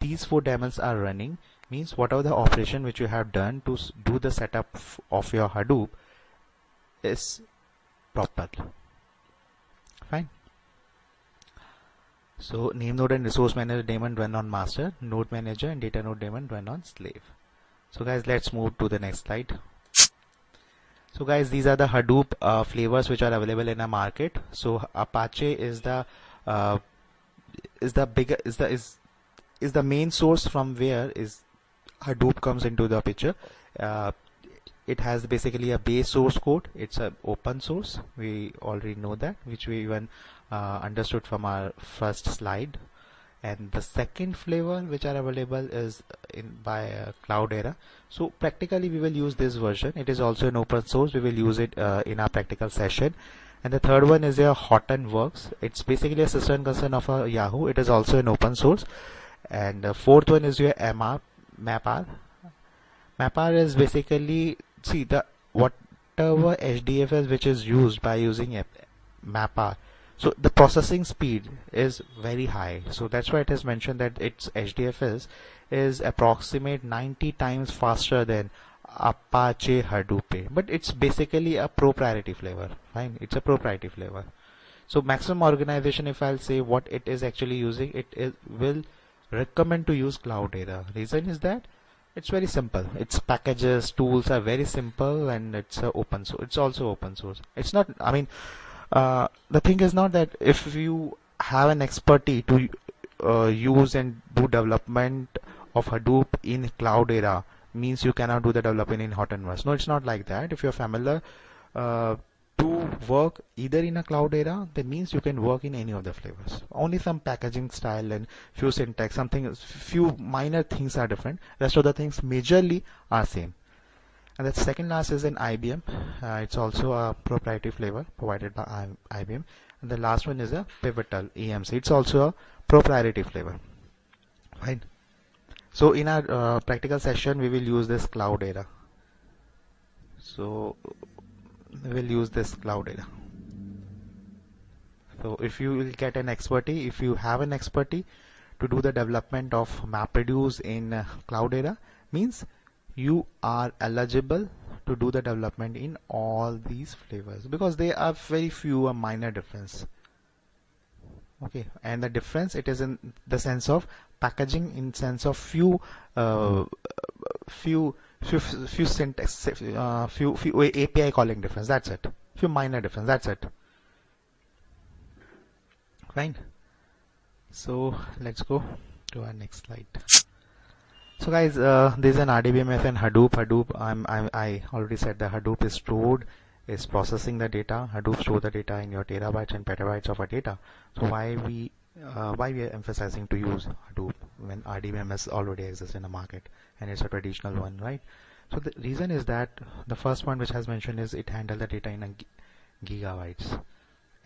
these 4 daemons are running, means whatever the operation which you have done to do the setup of your Hadoop is proper. Fine. So name node and resource manager daemon run on master, node manager and data node daemon run on slave. So guys, let's move to the next slide. So guys, these are the Hadoop flavors which are available in the market. So Apache is the main source from where is Hadoop comes into the picture. It has basically a base source code. It's a open source. We already know that, which we even understood from our first slide. And the second flavor which are available is by Cloudera. So practically we will use this version. It is also an open source. We will use it in our practical session. And the third one is your Hortonworks. It's basically a sister concern of a Yahoo. It is also an open source. And the fourth one is your MapR. MapR is basically, see, the whatever HDFS which is used by using MapR. So the processing speed is very high. So that's why it is mentioned that its HDFS is approximate 90 times faster than Apache Hadoop. But it's basically a proprietary flavor. Fine, it's a proprietary flavor. So maximum organization, if I'll say what it is actually using, will recommend to use Cloudera. Reason is that it's very simple. Its packages, tools are very simple, and it's open source. It's also open source. It's not, I mean, the thing is not that if you have an expertise to use and do development of Hadoop in Cloudera means you cannot do the development in Hortonworks. No, it's not like that. If you're familiar to work either in a Cloudera, that means you can work in any of the flavors. Only some packaging style and few syntax, few minor things are different. Rest of the things majorly are same. And the second last is an IBM. It's also a proprietary flavor provided by IBM. And the last one is a Pivotal EMC. It's also a proprietary flavor. Right. So in our practical session, we will use this Cloudera. So we will use this Cloudera. So if you will get an expertise, if you have an expertise to do the development of MapReduce in Cloudera, means you are eligible to do the development in all these flavors, because they are very few a minor difference. Okay, and the difference, it is in the sense of packaging, in sense of few syntax, few API calling difference. That's it. Few minor difference. That's it. Fine. So let's go to our next slide. So guys, there's an RDBMS and Hadoop. I already said that Hadoop is processing the data. Hadoop store the data in your terabytes and petabytes of a data. So why we are emphasizing to use Hadoop when RDBMS already exists in the market and it's a traditional one, right? So the reason is that the first one which has mentioned is it handles the data in a gigabytes,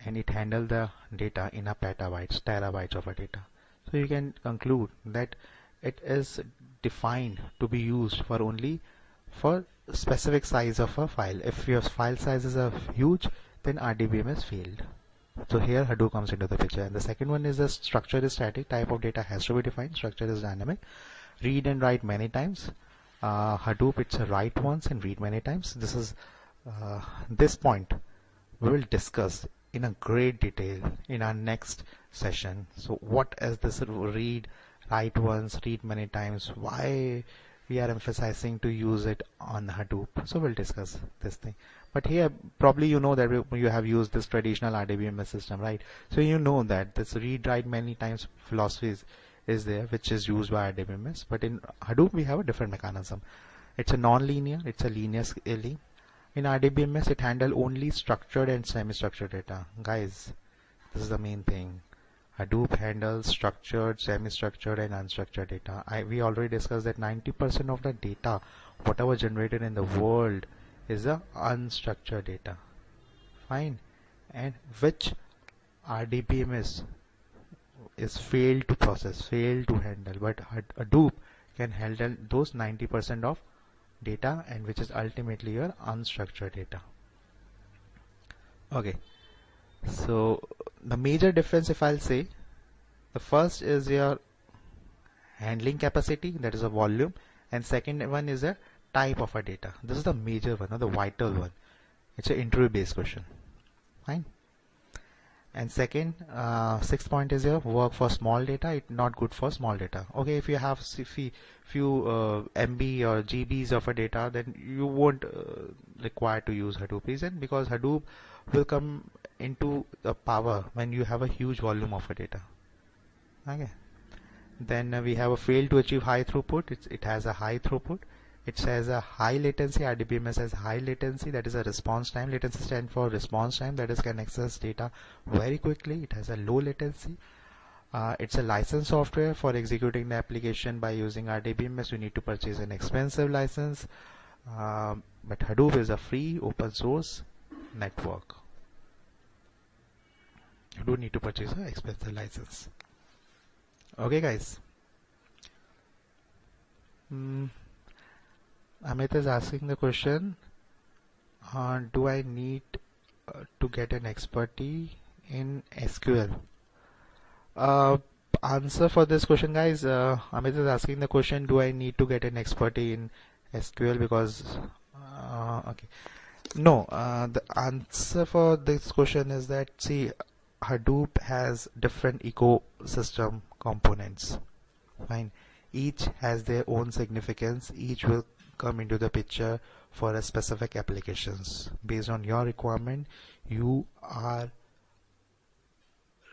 and it handles the data in a petabytes, terabytes of a data. So you can conclude that it is defined to be used for only for specific size of a file. If your file sizes are huge, then RDBMS failed. So here Hadoop comes into the picture. And the second one is the structure is static, type of data has to be defined, structure is dynamic, read and write many times. Hadoop, it's a write once and read many times. This is this point we will discuss in a great detail in our next session. So what is this read, write once, read many times, why we are emphasizing to use it on Hadoop? So we'll discuss this thing. But here probably you know that you have used this traditional RDBMS system, right? So you know that this read write many times philosophy is there, which is used by RDBMS. But in Hadoop we have a different mechanism. It's a non-linear, it's a linear scaling. In RDBMS it handles only structured and semi-structured data. Guys, this is the main thing. Hadoop handles structured, semi-structured and unstructured data. We already discussed that 90% of the data whatever generated in the world is the unstructured data. Fine. And which RDBMS is failed to process, failed to handle, but Hadoop can handle those 90% of data, and which is ultimately your unstructured data. Okay, so the major difference, if I'll say, the first is your handling capacity, that is a volume, And second one is the type of a data. This is the major one or the vital one. It's an interview based question. Fine. And second, sixth point is your work for small data. It's not good for small data. Okay, if you have few MB or GBs of a data, then you won't require to use Hadoop. Reason because Hadoop will come into the power when you have a huge volume of a data. Okay. Then we have a fail to achieve high throughput. It has a high throughput. It says a high latency. RDBMS has high latency, that is a response time. Latency stands for response time, that is can access data very quickly. It has a low latency. It's a licensed software. For executing the application by using RDBMS, you need to purchase an expensive license. But Hadoop is a free open source network. You don't need to purchase an expensive license. Okay, guys. Amit is asking the question, do I need to get an expertise in SQL? Answer for this question, guys. Amit is asking the question, do I need to get an expertise in SQL? Because okay, no, the answer for this question is that, see, Hadoop has different ecosystem components. Fine, each has their own significance. Each will come into the picture for a specific applications. Based on your requirement, you are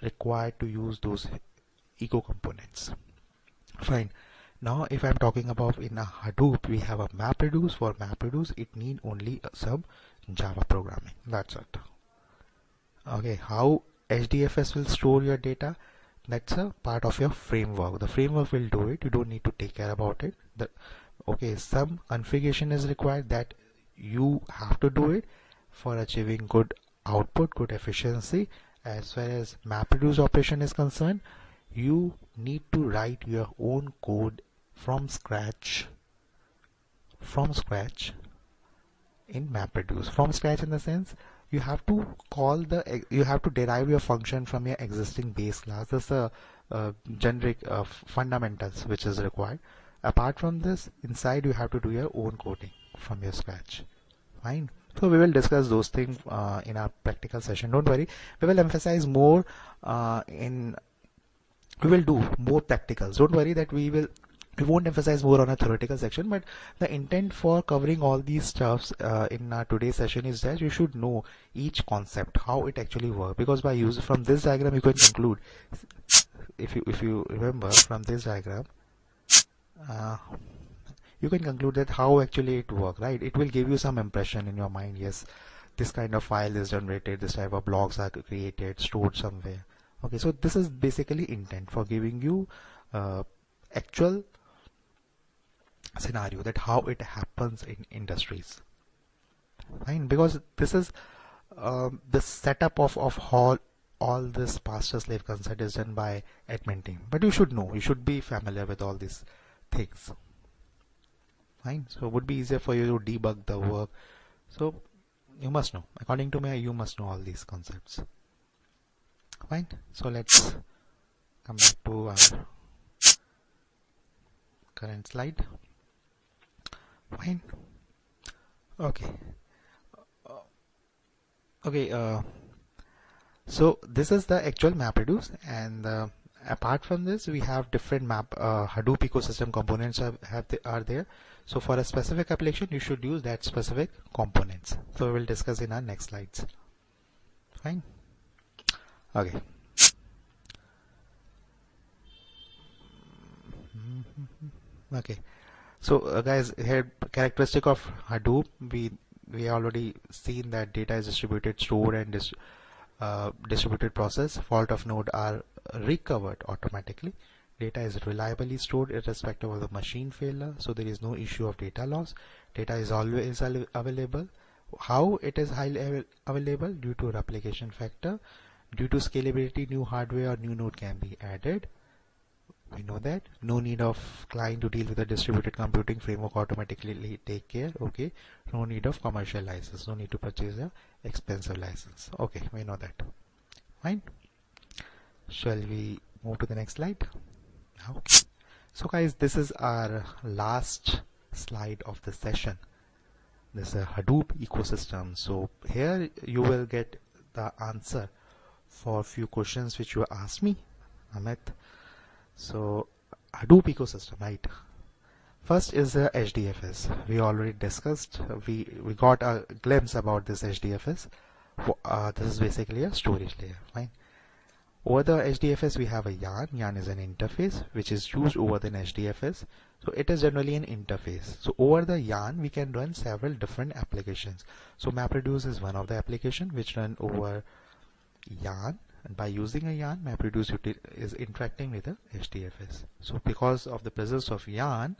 required to use those eco components. Fine. Now if I'm talking about in a Hadoop, we have a MapReduce. For MapReduce, it need only some Java programming. That's it. Okay, how HDFS will store your data? That's a part of your framework. The framework will do it. You don't need to take care about it. Okay, some configuration is required that you have to do it for achieving good output, good efficiency. As far as MapReduce operation is concerned, you need to write your own code from scratch in MapReduce. From scratch in the sense, you have to derive your function from your existing base class. This is a generic fundamentals which is required. Apart from this, inside you have to do your own coding from your scratch. Fine. So we will discuss those things in our practical session. Don't worry. We will emphasize more we will do more practicals. Don't worry that we won't emphasize more on a theoretical section, but the intent for covering all these stuffs in our today's session is that you should know each concept, how it actually works. Because by use from this diagram, you can conclude. If you remember from this diagram, you can conclude that how actually it works, right? It will give you some impression in your mind. Yes, this kind of file is generated, this type of blocks are created, stored somewhere. Okay, so this is basically intent for giving you actual scenario that how it happens in industries. Fine, because this is the setup of all this master slave concept is done by admin team. But you should know, you should be familiar with all these things. Fine, so it would be easier for you to debug the work. So you must know, according to me, you must know all these concepts. Fine, so let's come back to our current slide. Fine. Okay. So this is the actual MapReduce, and apart from this, we have different Hadoop ecosystem components are there. So for a specific application, you should use that specific components. So we will discuss in our next slides. Fine. Okay. Okay. So guys, here characteristic of Hadoop, we already seen that data is distributed, stored, and distributed process. Fault of node are recovered automatically. Data is reliably stored irrespective of the machine failure, so there is no issue of data loss. Data is always available. How it is highly available? Due to replication factor. Due to scalability, new hardware or new node can be added. We know that. No need of client to deal with the distributed computing framework, automatically take care. Okay. No need of commercial license. No need to purchase a expensive license. Okay, we know that. Fine. Shall we move to the next slide? Okay. So guys, this is our last slide of the session. This is a Hadoop ecosystem. So here you will get the answer for a few questions which you asked me, Amit. So Hadoop ecosystem, right? First is the HDFS. We already discussed. We got a glimpse about this HDFS. This is basically a storage layer, fine. Over the HDFS, we have a yarn. Yarn is an interface which is used over the HDFS. So it is generally an interface. So over the yarn, we can run several different applications. So MapReduce is one of the application which run over yarn. And by using a yarn, MapReduce is interacting with the HDFS. So because of the presence of yarn,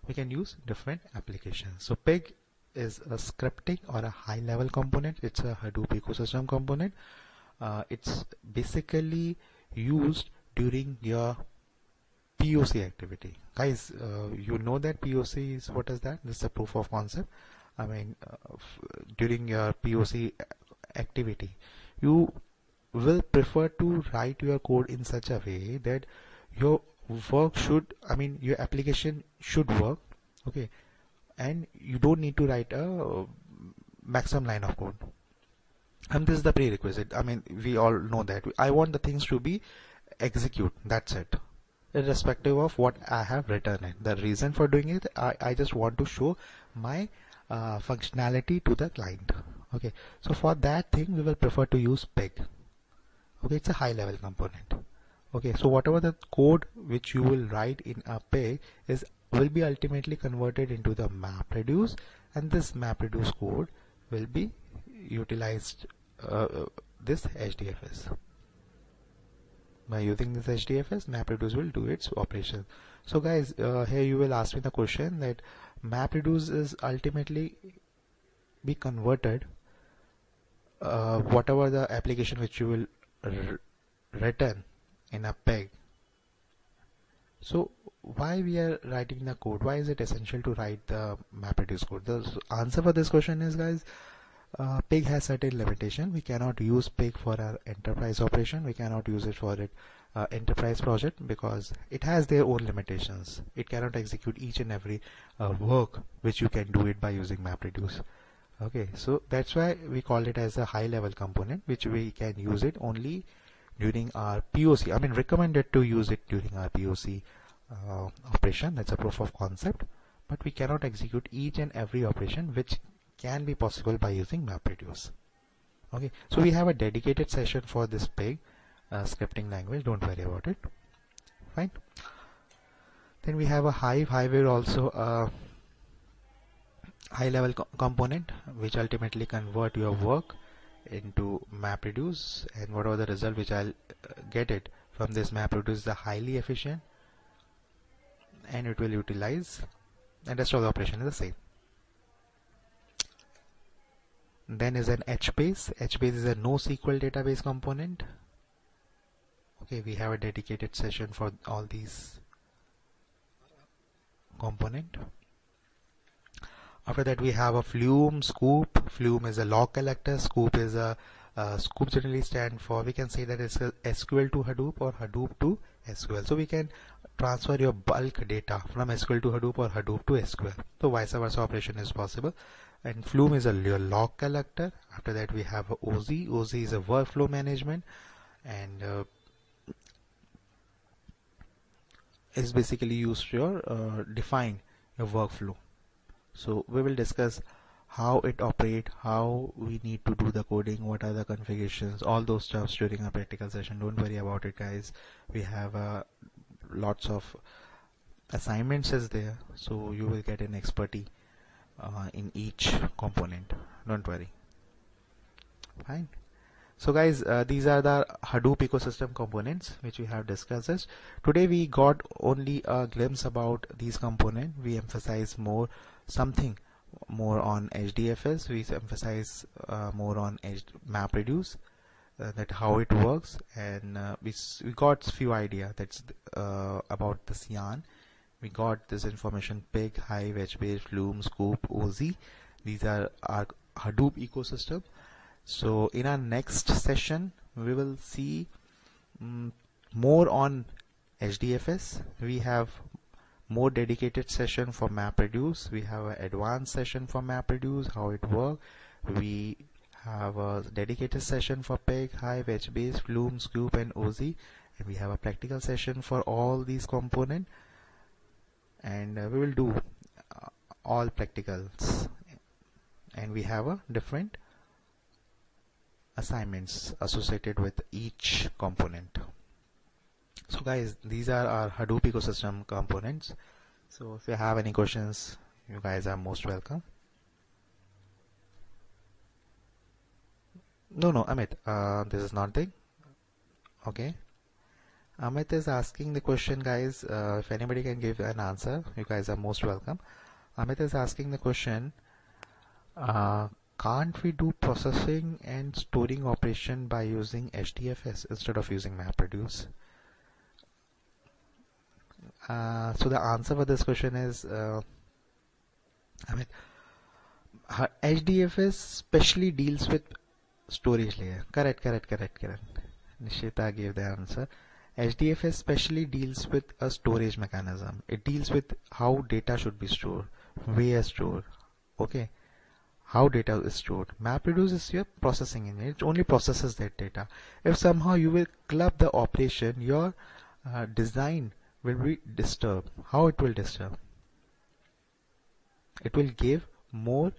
we can use different applications. So Pig is a scripting or a high level component. It's a Hadoop ecosystem component. It's basically used during your POC activity. Guys, you know that POC is, what is that? This is a proof of concept. I mean, during your POC activity, you will prefer to write your code in such a way that your work should, I mean, your application should work, okay, and you don't need to write a maximum line of code. And this is the prerequisite. I mean, we all know that I want the things to be execute. That's it, irrespective of what I have written in. The reason for doing it, I just want to show my functionality to the client. Okay, so for that thing, we will prefer to use Pig. Okay, it's a high level component. Okay, so whatever the code which you will write in a Pig will be ultimately converted into the MapReduce, and this MapReduce code will be utilized this HDFS. By using this HDFS, MapReduce will do its operation. So guys, here you will ask me the question that MapReduce is ultimately be converted whatever the application which you will written in a Pig. So why we are writing the code? Why is it essential to write the MapReduce code? The answer for this question is, guys, Pig has certain limitation. We cannot use Pig for our enterprise operation. We cannot use it for it enterprise project because it has their own limitations. It cannot execute each and every work which you can do it by using MapReduce. Okay, so that's why we call it as a high level component which we can use it only during our POC. I mean, recommended to use it during our POC operation. That's a proof of concept, but we cannot execute each and every operation which can be possible by using MapReduce. Okay, so we have a dedicated session for this Pig scripting language. Don't worry about it. Fine. Then we have a Hive. Hive is also a high level component which ultimately convert your work into MapReduce, and whatever the result which I'll get it from this MapReduce is highly efficient and it will utilize, and rest of the operation is the same. Then is an HBase. HBase is a NoSQL database component. Okay, we have a dedicated session for all these component. After that we have a Flume, Scoop. Flume is a log collector. Scoop is a Scoop generally stand for, we can say that it's SQL to Hadoop or Hadoop to SQL. So we can transfer your bulk data from SQL to Hadoop or Hadoop to SQL. So vice versa operation is possible. And Flume is a log collector. After that we have a OZ. OZ is a workflow management and is basically used to define your workflow. So we will discuss how it operates, how we need to do the coding, what are the configurations, all those stuffs during our practical session. Don't worry about it, guys. We have lots of assignments is there, so you will get an expertise in each component. Don't worry. Fine. So guys, these are the Hadoop ecosystem components which we have discussed. Today we got only a glimpse about these components. We emphasize something more on HDFS. We emphasize more on MapReduce, that how it works, and we got few idea that's about this yarn. We got this information: Pig, Hive, HBase, Flume, Scoop, OZ. These are our Hadoop ecosystem. So in our next session we will see more on HDFS. We have more dedicated session for MapReduce. We have an advanced session for MapReduce, how it works. We have a dedicated session for Peg, Hive, HBase, Flume, Scoop, and OZ. And we have a practical session for all these components. And we will do all practicals. And we have a different assignments associated with each component. So guys, these are our Hadoop ecosystem components. So if you have any questions, you guys are most welcome. No, Amit, this is not the okay. Amit is asking the question, guys. If anybody can give an answer, you guys are most welcome. Amit is asking the question, can't we do processing and storing operation by using HDFS instead of using MapReduce? So the answer for this question is, HDFS specially deals with storage layer. Correct. Nishita gave the answer. HDFS specially deals with a storage mechanism. It deals with how data should be stored, where stored, okay, how data is stored. MapReduce is your processing engine. It only processes that data. If somehow you will club the operation, your design will be disturbed. How it will disturb? It will give more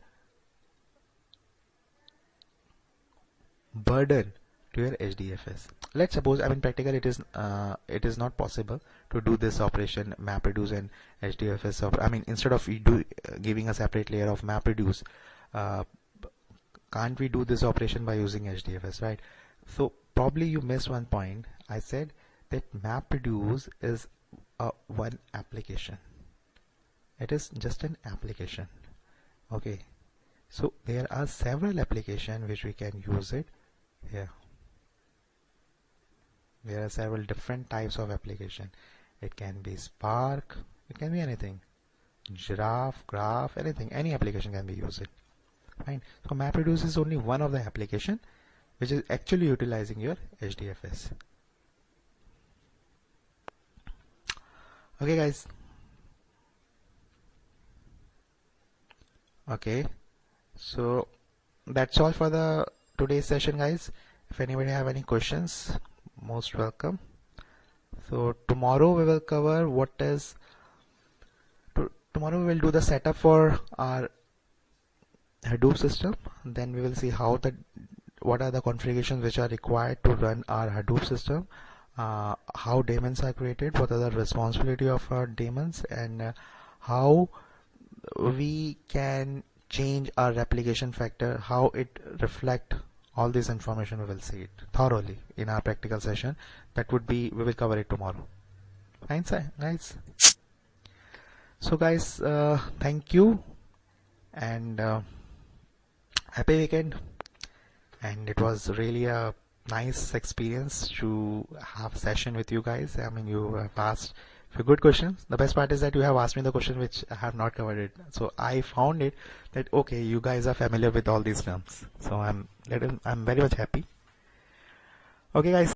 burden to your HDFS. Let's suppose, practical it is not possible to do this operation MapReduce and HDFS. Instead of giving a separate layer of MapReduce, can't we do this operation by using HDFS, right? So probably you missed one point. I said that MapReduce is one application. It is just an application. Okay, so there are several applications which we can use it here. There are several different types of application. It can be Spark, it can be anything, Giraffe, Graph, anything, any application can be used. Fine. So MapReduce is only one of the application which is actually utilizing your HDFS. Okay guys. Okay, so that's all for the today's session, guys. If anybody have any questions, most welcome. So tomorrow we will cover tomorrow we will do the setup for our Hadoop system. Then we will see what are the configurations which are required to run our Hadoop system, how daemons are created, what are the responsibility of our daemons, and how we can change our replication factor, how it reflect all this information. We will see it thoroughly in our practical session. We will cover it tomorrow. Fine, guys. So guys, thank you and happy weekend. And it was really a nice experience to have a session with you guys. You have asked few good questions. The best part is that you have asked me the question which I have not covered it. So I found it that okay, you guys are familiar with all these terms. So I'm very much happy. Okay guys.